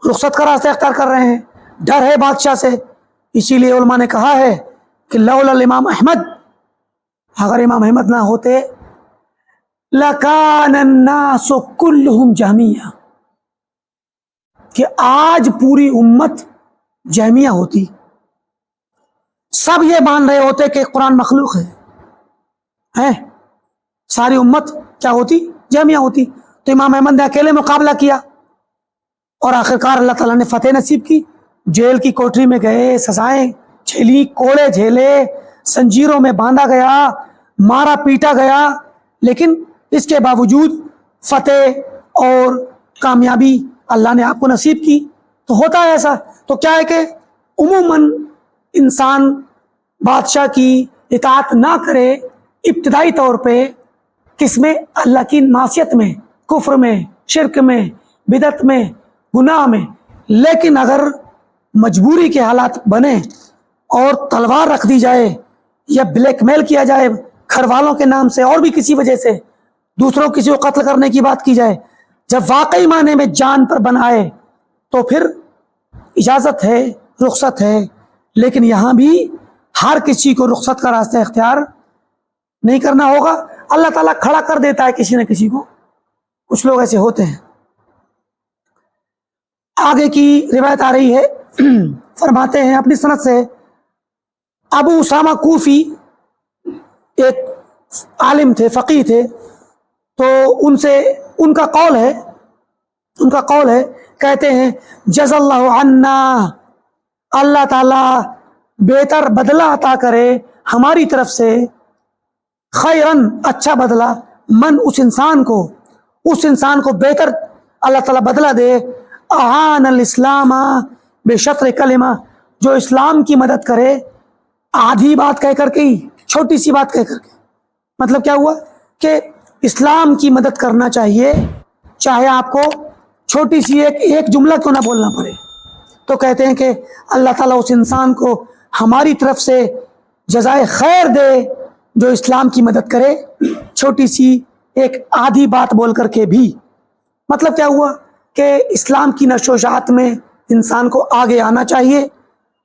رخصت کا راستہ اختیار کر رہے ہیں، ڈر ہے بادشاہ سے۔ اسی لیے علماء نے کہا ہے کہ لولا الامام احمد، اگر امام احمد نہ ہوتے لَكَانَ النَّاسُ كُلُّهُمْ جَهْمِيَّةً، کہ آج پوری امت جہمیہ ہوتی، سب یہ مان رہے ہوتے کہ قرآن مخلوق ہے، ساری امت کیا ہوتی؟ جہمیہ ہوتی۔ تو امام احمد نے اکیلے مقابلہ کیا اور آخرکار اللہ تعالیٰ نے فتح نصیب کی۔ جیل کی کوٹری میں گئے، سزائیں جھیلی، کوڑے جھیلے، زنجیروں میں باندھا گیا، مارا پیٹا گیا، لیکن اس کے باوجود فتح اور کامیابی اللہ نے آپ کو نصیب کی۔ تو ہوتا ہے ایسا۔ تو کیا ہے کہ عموماً انسان بادشاہ کی اطاعت نہ کرے ابتدائی طور پہ، کس میں؟ اللہ کی معصیت میں، کفر میں، شرک میں، بدعت میں، گناہ میں۔ لیکن اگر مجبوری کے حالات بنے اور تلوار رکھ دی جائے یا بلیک میل کیا جائے گھر والوں کے نام سے اور بھی کسی وجہ سے، دوسروں کسی کو قتل کرنے کی بات کی جائے، جب واقعی معنی میں جان پر بن آئے تو پھر اجازت ہے، رخصت ہے۔ لیکن یہاں بھی ہر کسی کو رخصت کا راستہ اختیار نہیں کرنا ہوگا۔ اللہ تعالیٰ کھڑا کر دیتا ہے کسی نہ کسی کو، کچھ لوگ ایسے ہوتے ہیں۔ آگے کی روایت آ رہی ہے، فرماتے ہیں اپنی سند سے، ابو اسامہ کوفی ایک عالم تھے، فقیہ تھے، تو ان کا قول ہے، کہتے ہیں جزا اللہ عنا، اللہ تعالیٰ بہتر بدلہ عطا کرے ہماری طرف سے، خیرن اچھا بدلہ، من اس انسان کو بہتر اللہ تعالیٰ بدلہ دے، اعان الاسلام بشطر کلمہ، جو اسلام کی مدد کرے آدھی بات کہہ کر کے ہی، چھوٹی سی بات کہہ کر کے۔ مطلب کیا ہوا کہ اسلام کی مدد کرنا چاہیے، چاہے آپ کو چھوٹی سی ایک جملہ کیوں نہ بولنا پڑے۔ تو کہتے ہیں کہ اللہ تعالیٰ اس انسان کو ہماری طرف سے جزائے خیر دے جو اسلام کی مدد کرے، چھوٹی سی ایک آدھی بات بول کر کے بھی۔ مطلب کیا ہوا کہ اسلام کی نشر و اشاعت میں انسان کو آگے آنا چاہیے،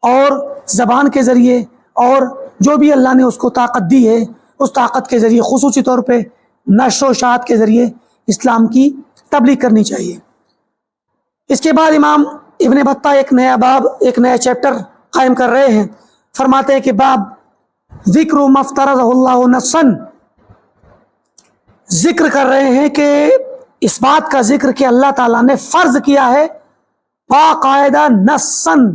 اور زبان کے ذریعے اور جو بھی اللہ نے اس کو طاقت دی ہے اس طاقت کے ذریعے، خصوصی طور پہ نشر و اشاعت کے ذریعے اسلام کی تبلیغ کرنی چاہیے۔ اس کے بعد امام ابن بطہ ایک نیا باب، ایک نیا چیپٹر قائم کر رہے ہیں۔ فرماتے ہیں کہ باب ذکر ما افترضہ اللہ نصا، ذکر کر رہے ہیں کہ اس بات کا ذکر کہ اللہ تعالیٰ نے فرض کیا ہے باقاعدہ نصاً،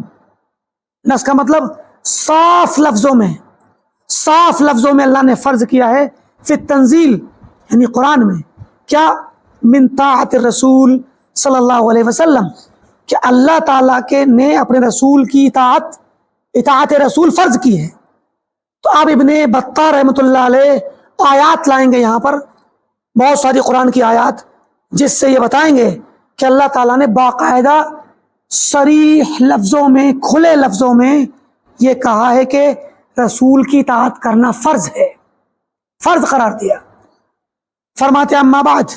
نص کا مطلب صاف لفظوں میں اللہ نے فرض کیا ہے، فی التنزیل یعنی قرآن میں، کیا؟ من طاعت الرسول صلی اللہ علیہ وسلم، کہ اللہ تعالیٰ نے اپنے رسول کی اطاعت رسول فرض کی ہے۔ تو آپ ابن بطہ رحمۃ اللہ علیہ آیات لائیں گے یہاں پر، بہت ساری قرآن کی آیات، جس سے یہ بتائیں گے کہ اللہ تعالیٰ نے باقاعدہ صریح لفظوں میں، کھلے لفظوں میں یہ کہا ہے کہ رسول کی اطاعت کرنا فرض ہے، فرض قرار دیا۔ فرماتے اما بعد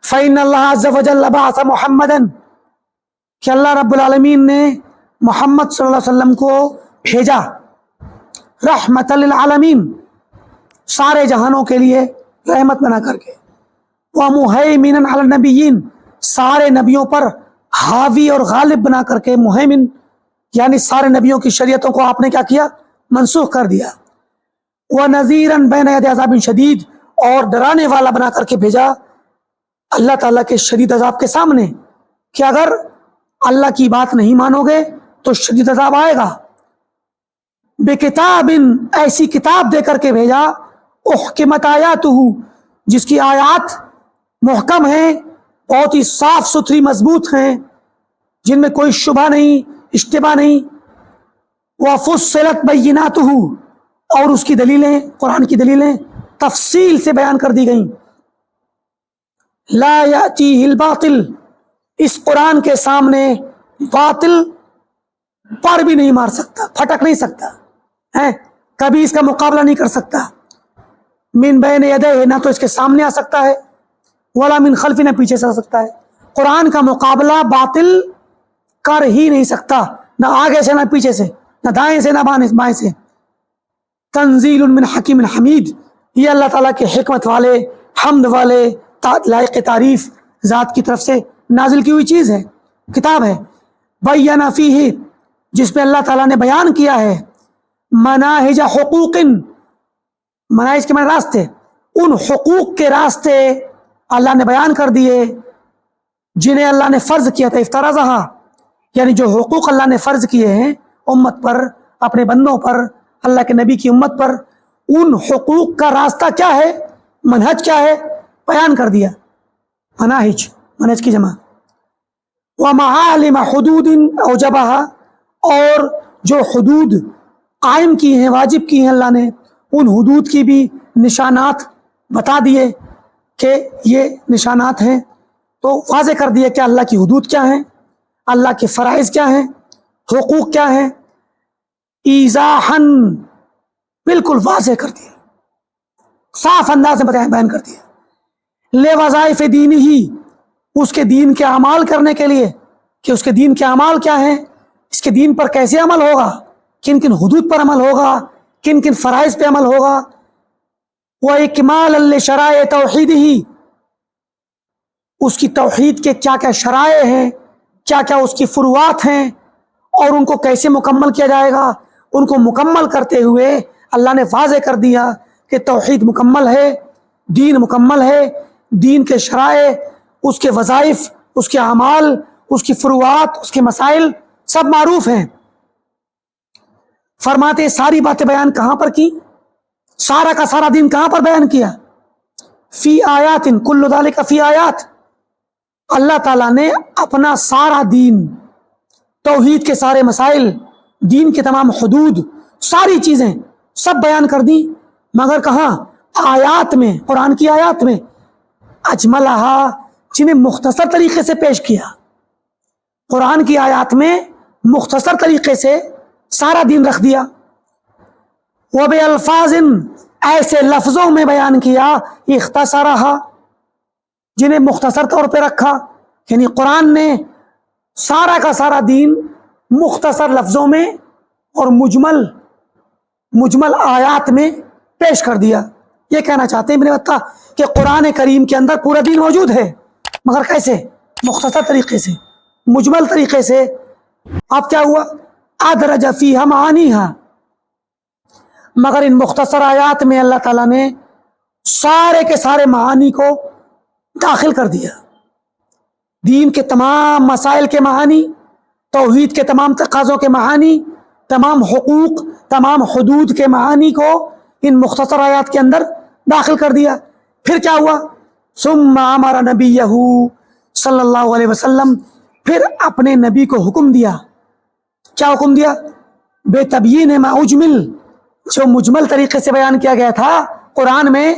فإن اللہ عز وجل بعث محمدا کہ اللہ رب العالمین نے محمد صلی اللہ علیہ وسلم کو بھیجا رحمت للعالمین، سارے جہانوں کے لیے رحمت بنا کر کے، ومہیمنا علی النبیین، سارے نبیوں پر حاوی اور غالب بنا کر کے، مہیمن یعنی سارے نبیوں کی شریعتوں کو آپ نے کیا کیا؟ منسوخ کر دیا، وَنَذِيرًا بَيْنَ يَدَيْ عَذَابٍ شَدِيدٍ، اور ڈرانے والا بنا کر کے بھیجا اللہ تعالیٰ کے شدید عذاب کے سامنے، کہ اگر اللہ کی بات نہیں مانو گے تو شدید عذاب آئے گا۔ بِكِتَابٍ، ایسی کتاب دے کر کے بھیجا، احکمت آیاتہ، جس کی آیات محکم ہیں، بہت ہی صاف ستھری مضبوط ہیں، جن میں کوئی شبہ نہیں، اشتباہ نہیں، وَفُصِّلَتْ بَيِّنَاتُهُ، اور اس کی دلیلیں، قرآن کی دلیلیں تفصیل سے بیان کر دی گئیں۔ لا یأتیہ الباطل، اس قرآن کے سامنے باطل پر بھی نہیں مار سکتا، پھٹک نہیں سکتا ہے، کبھی اس کا مقابلہ نہیں کر سکتا۔ من بین یدیہ، نہ تو اس کے سامنے آ سکتا ہے، ولا من خلفہ، نہ پیچھے سے آ سکتا ہے۔ قرآن کا مقابلہ باطل کر ہی نہیں سکتا، نہ آگے سے، نہ پیچھے سے، نہ دائیں سے، نہ بائیں سے۔ تنزیل من حکیم حمید، یہ اللہ تعالیٰ کے حکمت والے، حمد والے، لائق تعریف ذات کی طرف سے نازل کی ہوئی چیز ہے، کتاب ہے۔ بین فیہ، جس میں اللہ تعالیٰ نے بیان کیا ہے، مناہج حقوق، مناہج کے معنی راستے، ان حقوق کے راستے اللہ نے بیان کر دیے جنہیں اللہ نے فرض کیا تھا، افترضہا، یعنی جو حقوق اللہ نے فرض کیے ہیں امت پر، اپنے بندوں پر، اللہ کے نبی کی امت پر، ان حقوق کا راستہ کیا ہے، منہج کیا ہے، بیان کر دیا۔ مناہج، منہج کی جمع۔ ومعالم حدود اوجبها، اور جو حدود قائم کی ہیں، واجب کی ہیں اللہ نے، ان حدود کی بھی نشانات بتا دیے کہ یہ نشانات ہیں، تو واضح کر دیا کہ اللہ کی حدود کیا ہیں، اللہ کے فرائض کیا ہیں، حقوق کیا ہیں، ایضاحاً، بالکل واضح کر دیا، صاف انداز میں بیان کر دیا۔ لے وظائف دین ہی، اس کے دین کے اعمال کرنے کے لیے، کہ اس کے دین کے اعمال کیا ہیں، اس کے دین پر کیسے عمل ہوگا، کن کن حدود پر عمل ہوگا، کن کن فرائض پہ عمل ہوگا۔ وَإِكْمَالًا لِشَرَائِعِ تَوْحِيدِهِ، اس کی توحید کے کیا کیا شرائع ہیں، کیا کیا اس کی فروعات ہیں، اور ان کو کیسے مکمل کیا جائے گا، ان کو مکمل کرتے ہوئے اللہ نے واضح کر دیا کہ توحید مکمل ہے، دین مکمل ہے، دین کے شرائع، اس کے وظائف، اس کے اعمال، اس کی فروعات، اس کے مسائل سب معروف ہیں۔ فرماتے ساری باتیں بیان کہاں پر کی، سارا کا سارا دین کہاں پر بیان کیا، فی آیات، کل ذالک فی آیات، اللہ تعالیٰ نے اپنا سارا دین، توحید کے سارے مسائل، دین کے تمام حدود، ساری چیزیں سب بیان کر دی، مگر کہاں، آیات میں، قرآن کی آیات میں، اجملہا، جنہیں مختصر طریقے سے پیش کیا، قرآن کی آیات میں مختصر طریقے سے سارا دین رکھ دیا۔ وبالفاظ، ایسے لفظوں میں بیان کیا، اختصرہا، جنہیں مختصر طور پہ رکھا، یعنی قرآن نے سارا کا سارا دین مختصر لفظوں میں اور مجمل آیات میں پیش کر دیا۔ یہ کہنا چاہتے ہیں ابن بطہ کہ قرآن کریم کے اندر پورا دین موجود ہے، مگر کیسے، مختصر طریقے سے، مجمل طریقے سے۔ اب کیا ہوا، ادرج فیہا معانیہا، مگر ان مختصر آیات میں اللہ تعالیٰ نے سارے کے سارے معانی کو داخل کر دیا، دین کے تمام مسائل کے معانی، توحید کے تمام تقاضوں کے معانی، تمام حقوق، تمام حدود کے معانی کو ان مختصر آیات کے اندر داخل کر دیا۔ پھر کیا ہوا، ثم امر نبیہ صلی اللہ علیہ وسلم، پھر اپنے نبی کو حکم دیا، کیا حکم دیا، بے تبیین ما اجمل، جو مجمل طریقے سے بیان کیا گیا تھا قرآن میں،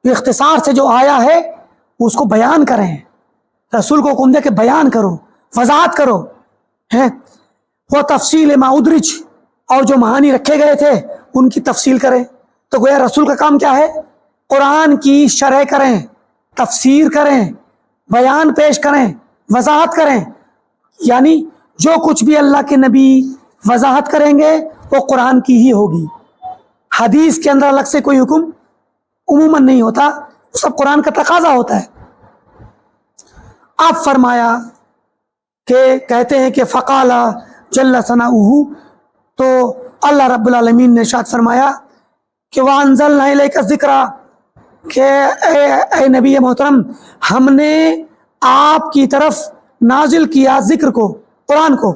اختصار سے جو آیا ہے اس کو بیان کریں، رسول کو حکم دیا کہ بیان کرو، وضاحت کرو، ہے وہ تفصیل ما ادرج، اور جو معانی رکھے گئے تھے ان کی تفصیل کریں۔ تو گویا رسول کا کام کیا ہے، قرآن کی شرح کریں، تفسیر کریں، بیان پیش کریں، وضاحت کریں، یعنی جو کچھ بھی اللہ کے نبی وضاحت کریں گے وہ قرآن کی ہی ہوگی. حدیث کے اندر الگ سے کوئی حکم عموماً نہیں ہوتا، سب قرآن کا تقاضا ہوتا ہے. اب فرمایا کہ کہتے ہیں کہ فقال جل ثناؤہ، تو اللہ رب العالمین نے ارشاد فرمایا کہ وَأَنزَلْنَا إِلَيْكَ الذِّكْرَ، کہ اے نبی محترم ہم نے آپ کی طرف نازل کیا ذکر کو، قرآن کو،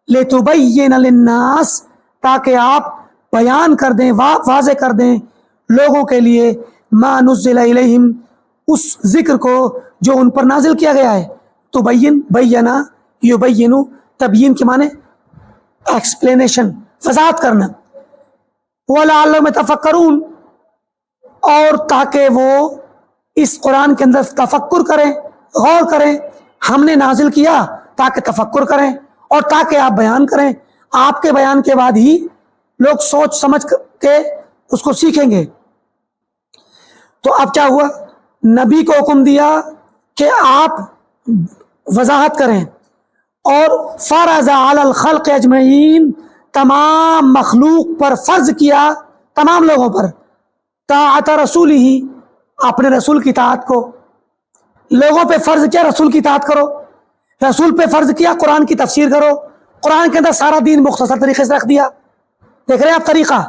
لِتُبَيِّنَ لِلنَّاسِ، تاکہ آپ بیان کر دیں، واضح کر دیں لوگوں کے لیے، مَا نُزِّلَ إِلَيْهِمْ، اس ذکر کو جو ان پر نازل کیا گیا ہے. تبین، بینا، یبینو، تبیین کے معنی ایکسپلینیشن، وضاحت کرنا. وَلَعَلَّهُمْ يَتَفَكَّرُونَ، اور تاکہ وہ اس قرآن کے اندر تفکر کریں، غور کریں. ہم نے نازل کیا تاکہ تفکر کریں اور تاکہ آپ بیان کریں. آپ کے بیان کے بعد ہی لوگ سوچ سمجھ کے اس کو سیکھیں گے. تو اب کیا ہوا؟ نبی کو حکم دیا کہ آپ وضاحت کریں، اور فرض علی الخلق اجمعین، تمام مخلوق پر فرض کیا، تمام لوگوں پر، طاعت رسول ہی، اپنے رسول کی اطاعت کو. لوگوں پہ فرض کیا رسول کی اطاعت کرو، رسول پہ فرض کیا قرآن کی تفسیر کرو. قرآن کے اندر سارا دین مختصر طریقے سے رکھ دیا. دیکھ رہے ہیں آپ طریقہ،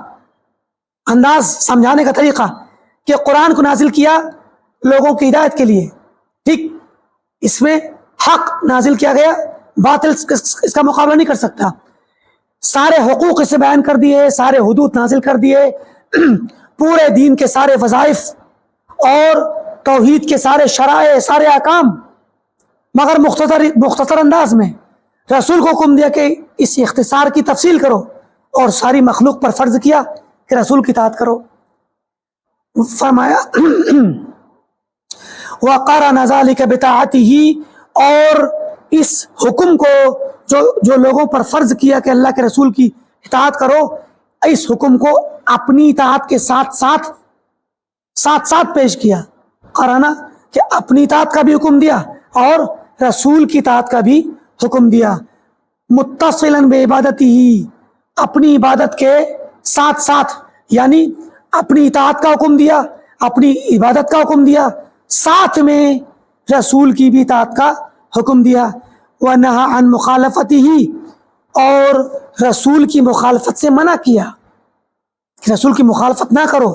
انداز سمجھانے کا طریقہ، کہ قرآن کو نازل کیا لوگوں کی ہدایت کے لیے. ٹھیک، اس میں حق نازل کیا گیا، باطل اس کا مقابلہ نہیں کر سکتا. سارے حقوق اسے بیان کر دیے، سارے حدود نازل کر دیے، پورے دین کے سارے وظائف اور توحید کے سارے شرائع، سارے احکام، مگر مختصر انداز میں. رسول کو حکم دیا کہ اس اختصار کی تفصیل کرو، اور ساری مخلوق پر فرض کیا کہ رسول کی اطاعت کرو. فرمایا وَقَرَنَ ذَلِكَ بِطَاعَتِهِ، اور اس حکم کو جو لوگوں پر فرض کیا کہ اللہ کے رسول کی اطاعت کرو، اس حکم کو اپنی اطاعت کے ساتھ ساتھ پیش کیا. قرانا کہ اپنی اطاعت کا بھی حکم دیا اور رسول کی اطاعت کا بھی حکم دیا. متصلاً بعبادتہ، اپنی عبادت کے ساتھ، یعنی اپنی اطاعت کا حکم دیا، اپنی عبادت کا حکم دیا، ساتھ میں رسول کی بھی اطاعت کا حکم دیا. وَنَهَى عَنْ مُخَالَفَتِهِ، اور رسول کی مخالفت سے منع کیا کہ رسول کی مخالفت نہ کرو.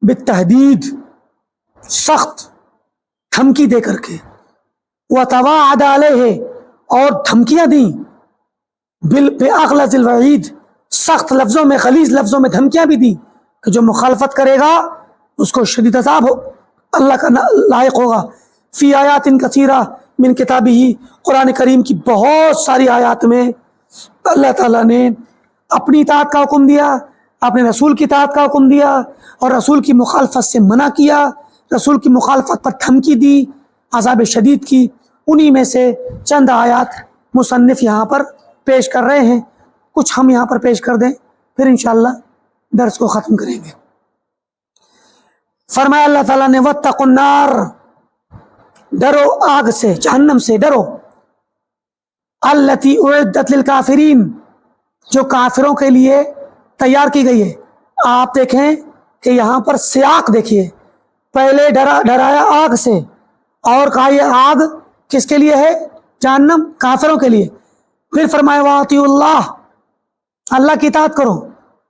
بالتحدید، سخت دھمکی دے کر کے. وَتَوَاعَدَ عَلَيْهِ، اور دھمکیاں دیں. بِأَغْلَظِ الْوَعِيدِ، سخت لفظوں میں، غلیظ لفظوں میں دھمکیاں بھی دیں کہ جو مخالفت کرے گا اس کو شدید عذاب اللہ کا لائق ہوگا. فی آیات کثیرہ من کتابہ، قرآن کریم کی بہت ساری آیات میں اللہ تعالیٰ نے اپنی اطاعت کا حکم دیا، اپنے رسول کی اطاعت کا حکم دیا، اور رسول کی مخالفت سے منع کیا، رسول کی مخالفت پر دھمکی دی عذاب شدید کی. انہی میں سے چند آیات مصنف یہاں پر پیش کر رہے ہیں. کچھ ہم یہاں پر پیش کر دیں، پھر انشاءاللہ درس کو ختم کریں گے. فرمایا اللہ تعالیٰ نے وَاتَّقُوا النَّارَ، ڈرو آگ سے، جہنم سے ڈرو. الَّتِي أُعِدَّتْ لِلْكَافِرِينَ، جو کافروں کے لیے تیار کی گئی ہے. آپ دیکھیں کہ یہاں پر سیاق دیکھیے، پہلے ڈرایا آگ سے، اور کہا یہ آگ کس کے لیے ہے؟ جہنم، کافروں کے لیے. پھر فرمایا وَأَطِیعُوا اللَّهَ، اللہ کی اطاعت کرو،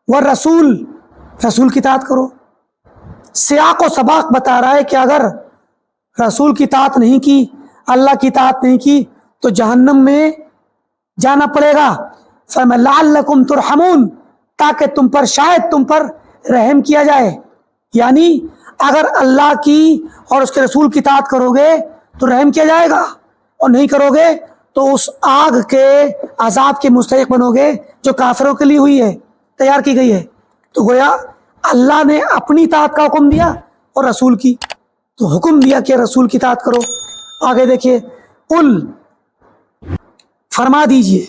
والرسول، رسول کی اطاعت کرو. سیاق و سباق بتا رہا ہے کہ اگر رسول کی اطاعت نہیں کی، اللہ کی اطاعت نہیں کی، تو جہنم میں جانا پڑے گا. فرمایا لعلکم ترحمون، تاکہ تم پر، شاید تم پر رحم کیا جائے. یعنی اگر اللہ کی اور اس کے رسول کی اطاعت کرو گے تو رحم کیا جائے گا، اور نہیں کرو گے تو اس آگ کے عذاب کے مستحق بنو گے جو کافروں کے لیے ہوئی ہے، تیار کی گئی ہے. تو گویا اللہ نے اپنی اطاعت کا حکم دیا اور رسول کی، تو حکم دیا کہ رسول کی اطاعت کرو. آگے دیکھیے، قل، فرما دیجئے،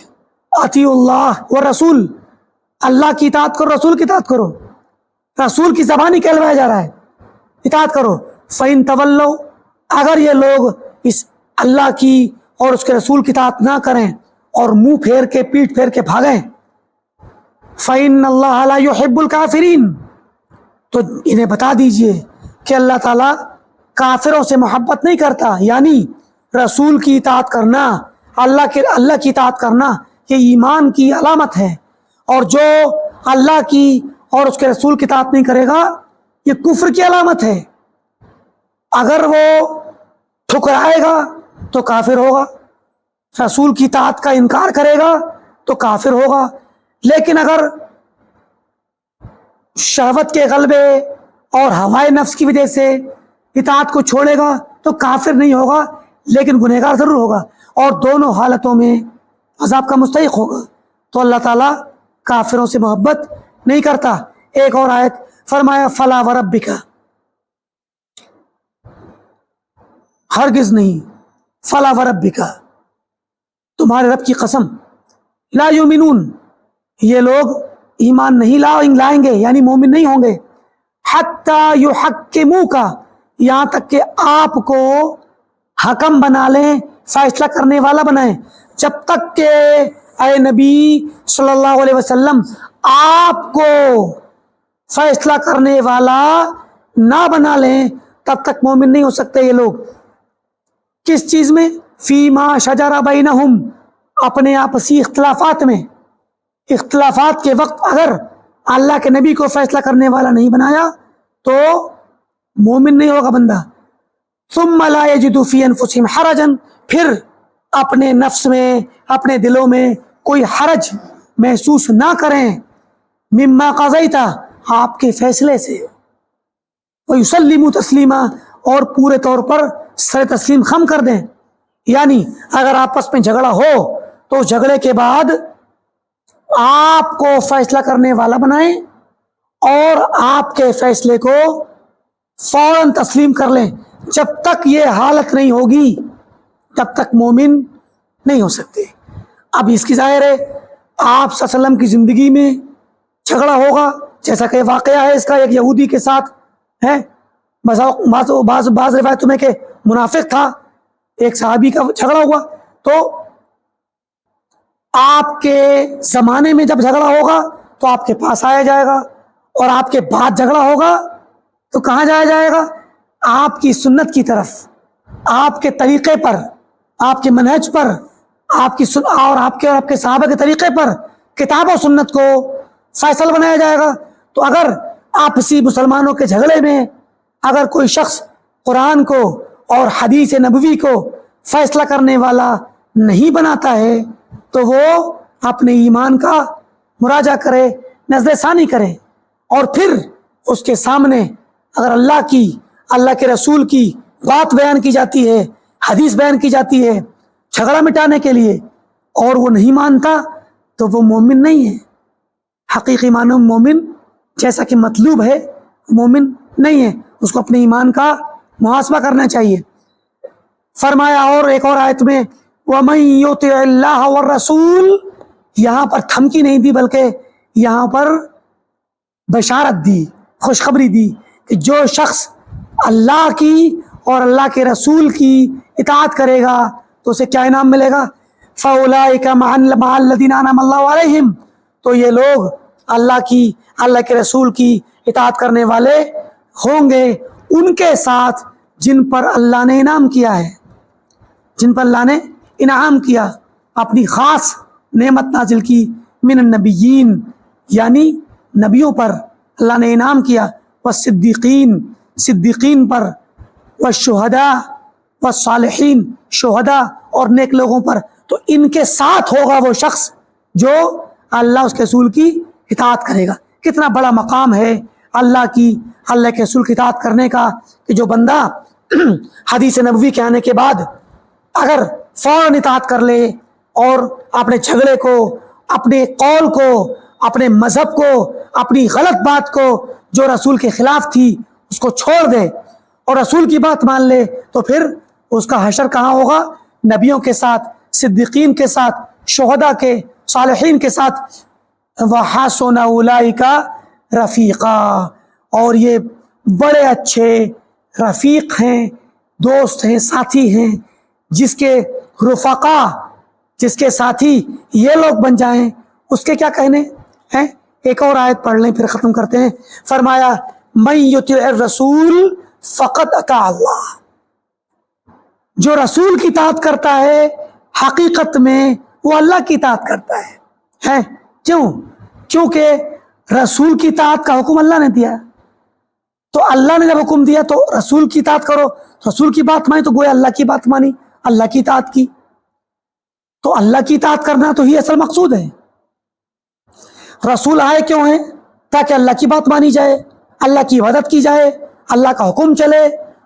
اطیعوا اللہ والرسول، اللہ کی اطاعت کرو، رسول کی اطاعت کرو. رسول کی زبانی کہلوایا جا رہا ہے، اطاعت کرو. فَإِن تَوَلَّوْا، اگر یہ لوگ اس اللہ کی اور اس کے رسول کی اطاعت نہ کریں اور منہ پھیر کے پیٹ پھیر کے بھاگیں، فَإِنَّ اللَّهَ لَا يُحِبُّ الْكَافِرِينَ، تو انہیں بتا دیجئے کہ اللہ تعالیٰ کافروں سے محبت نہیں کرتا. یعنی رسول کی اطاعت کرنا، اللہ کی اطاعت کرنا یہ ایمان کی علامت ہے، اور جو اللہ کی اور اس کے رسول کی اطاعت نہیں کرے گا یہ کفر کی علامت ہے. اگر وہ ٹھکرائے گا تو کافر ہوگا، رسول کی اطاعت کا انکار کرے گا تو کافر ہوگا. لیکن اگر شہوت کے غلبے اور ہوائے نفس کی وجہ سے اطاعت کو چھوڑے گا تو کافر نہیں ہوگا، لیکن گنہگار ضرور ہوگا، اور دونوں حالتوں میں عذاب کا مستحق ہوگا. تو اللہ تعالیٰ کافروں سے محبت نہیں کرتا. ایک اور آیت فرمایا فلا وربک، ہرگز نہیں، فلا وربک، تمہارے رب کی قسم، لا یؤمنون، یہ لوگ ایمان نہیں لائیں گے، یعنی مومن نہیں ہوں گے، حتی یحکموک، یہاں تک کہ آپ کو حکم بنا لیں، فیصلہ کرنے والا بنائیں. جب تک کہ اے نبی صلی اللہ علیہ وسلم آپ کو فیصلہ کرنے والا نہ بنا لیں تب تک مومن نہیں ہو سکتے یہ لوگ. کس چیز میں؟ فیما شجر بینہم، اپنے آپسی اختلافات میں. اختلافات کے وقت اگر اللہ کے نبی کو فیصلہ کرنے والا نہیں بنایا تو مومن نہیں ہوگا بندہ. ثم لا یجدوا فی انفسہم حرجا، پھر اپنے نفس میں، اپنے دلوں میں کوئی حرج محسوس نہ کریں، مما قضیت، آپ کے فیصلے سے، ویسلموا تسلیما، اور پورے طور پر سر تسلیم خم کر دیں. یعنی اگر آپس میں جھگڑا ہو تو جھگڑے کے بعد آپ کو فیصلہ کرنے والا بنائیں اور آپ کے فیصلے کو فوراً تسلیم کر لیں. جب تک یہ حالت نہیں ہوگی تب تک مومن نہیں ہو سکتے. اب اس کی ظاہر ہے آپ صلی اللہ علیہ وسلم کی زندگی میں جھگڑا ہوگا، جیسا کہ واقعہ ہے اس کا ایک یہودی کے ساتھ ہے. بعض روایتوں میں کہ منافق تھا، ایک صحابی کا جھگڑا ہوا. تو آپ کے زمانے میں جب جھگڑا ہوگا تو آپ کے پاس آیا جائے گا، اور آپ کے بعد جھگڑا ہوگا تو کہاں جایا جائے گا؟ آپ کی سنت کی طرف، آپ کے طریقے پر، آپ کے منہج پر، آپ کی اور آپ کے صحابہ کے طریقے پر کتاب و سنت کو فیصل بنایا جائے گا. تو اگر آپسی مسلمانوں کے جھگڑے میں اگر کوئی شخص قرآن کو اور حدیث نبوی کو فیصلہ کرنے والا نہیں بناتا ہے تو وہ اپنے ایمان کا مراجعہ کرے، نظر ثانی کرے، اور پھر اس کے سامنے اگر اللہ کے رسول کی بات بیان کی جاتی ہے، حدیث بیان کی جاتی ہے جھگڑا مٹانے کے لیے، اور وہ نہیں مانتا تو وہ مومن نہیں ہے. حقیقی معنی مومن جیسا کہ مطلوب ہے مومن نہیں ہے. اس کو اپنے ایمان کا محاسبہ کرنا چاہیے. فرمایا اور ایک اور آیت میں وَمَن يُطِعِ اللَّهَ وَالرَّسُولَ، یہاں پر دھمکی نہیں دی بلکہ یہاں پر بشارت دی، خوشخبری دی کہ جو شخص اللہ کی اور اللہ کے رسول کی اطاعت کرے گا تو اسے کیا انعام ملے گا؟ فَأُولَٰئِكَ مَعَ الَّذِينَ أَنْعَمَ اللَّهُ عَلَيْهِمْ، تو یہ لوگ اللہ کے رسول کی اطاعت کرنے والے ہوں گے ان کے ساتھ جن پر اللہ نے انعام کیا ہے، جن پر اللہ نے انعام کیا، اپنی خاص نعمت نازل کی. من النبیین، یعنی نبیوں پر اللہ نے انعام کیا، والصدیقین، صدیقین پر، والشہداء والصالحین، شہداء اور نیک لوگوں پر. تو ان کے ساتھ ہوگا وہ شخص جو اللہ اس کے رسول کی اطاعت کرے گا. کتنا بڑا مقام ہے اللہ کے رسول کی اطاعت کرنے کا کہ جو بندہ حدیث نبوی کے آنے کے بعد اگر فوراً اطاعت کر لے اور اپنے جھگڑے کو، اپنے قول کو، اپنے مذہب کو، اپنی غلط بات کو جو رسول کے خلاف تھی اس کو چھوڑ دے اور رسول کی بات مان لے تو پھر اس کا حشر کہاں ہوگا؟ نبیوں کے ساتھ، صدیقین کے ساتھ، شہداء کے، صالحین کے ساتھ. وَحَسُنَ أُولَٰئِكَ رفیقا، اور یہ بڑے اچھے رفیق ہیں، دوست ہیں، ساتھی ہیں، جس کے رفقا جس کے ساتھی یہ لوگ بن جائیں اس کے کیا کہنے ہیں. ایک اور آیت پڑھ لیں پھر ختم کرتے ہیں. فرمایا من یطع الرسول فقد اطاع اللہ. جو رسول کی اطاعت کرتا ہے حقیقت میں وہ اللہ کی اطاعت کرتا ہے. کیوں؟ کیونکہ رسول کی اطاعت کا حکم اللہ نے دیا. تو اللہ نے جب حکم دیا تو رسول کی اطاعت کرو, رسول کی بات مانی تو گویا اللہ کی بات مانی, اللہ کی اطاعت کی. تو اللہ کی اطاعت کرنا تو ہی اصل مقصود ہے. رسول آئے کیوں ہیں؟ تاکہ اللہ کی بات مانی جائے, اللہ کی عبادت کی جائے, اللہ کا حکم چلے,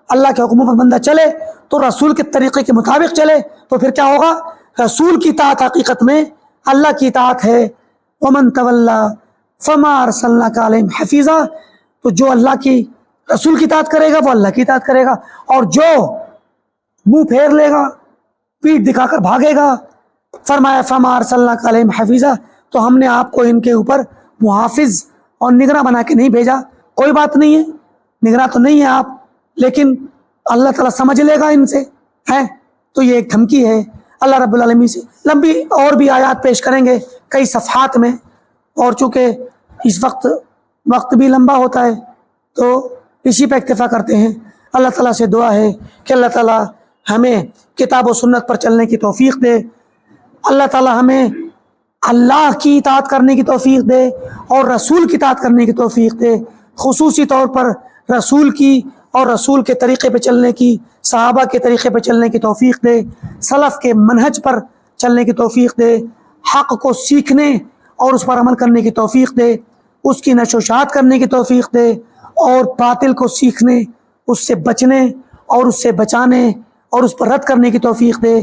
اللہ کے حکموں پر بندہ چلے تو رسول کے طریقے کے مطابق چلے. تو پھر کیا ہوگا؟ رسول کی اطاعت حقیقت میں اللہ کی اطاعت ہے. ومن تولی فما ارسلناک علیہم حفیظا. تو جو اللہ کی رسول کی اطاعت کرے گا وہ اللہ کی اطاعت کرے گا, اور جو منہ پھیر لے گا, پیٹھ دکھا کر بھاگے گا, فرمایا فما ارسلناک علیہم حفیظا, تو ہم نے آپ کو ان کے اوپر محافظ اور نگراں بنا کے نہیں بھیجا. کوئی بات نہیں ہے, نگراں تو نہیں ہے آپ, لیکن اللہ تعالیٰ سمجھ لے گا ان سے ہے. تو یہ ایک دھمکی ہے اللہ رب العالمین سے. لمبی اور بھی آیات پیش کریں گے کئی صفحات میں, اور چونکہ اس وقت بھی لمبا ہوتا ہے تو اسی پہ اکتفا کرتے ہیں. اللہ تعالیٰ سے دعا ہے کہ اللہ تعالیٰ ہمیں کتاب و سنت پر چلنے کی توفیق دے. اللہ تعالیٰ ہمیں اللہ کی اطاعت کرنے کی توفیق دے اور رسول کی اطاعت کرنے کی توفیق دے. خصوصی طور پر رسول کی اور رسول کے طریقے پہ چلنے کی, صحابہ کے طریقے پہ چلنے کی توفیق دے, سلف کے منہج پر چلنے کی توفیق دے, حق کو سیکھنے اور اس پر عمل کرنے کی توفیق دے, اس کی نشر و اشاعت کرنے کی توفیق دے, اور باطل کو سیکھنے, اس سے بچنے اور اس سے بچانے اور اس پر رد کرنے کی توفیق دے.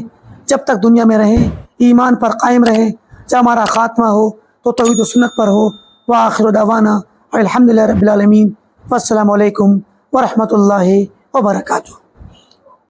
جب تک دنیا میں رہیں ایمان پر قائم رہیں, جب ہمارا خاتمہ ہو تو توحید و سنت پر ہو. وآخر دعوانا الحمدللہ رب العالمین. والسلام علیکم ورحمۃ اللہ وبرکاتہ.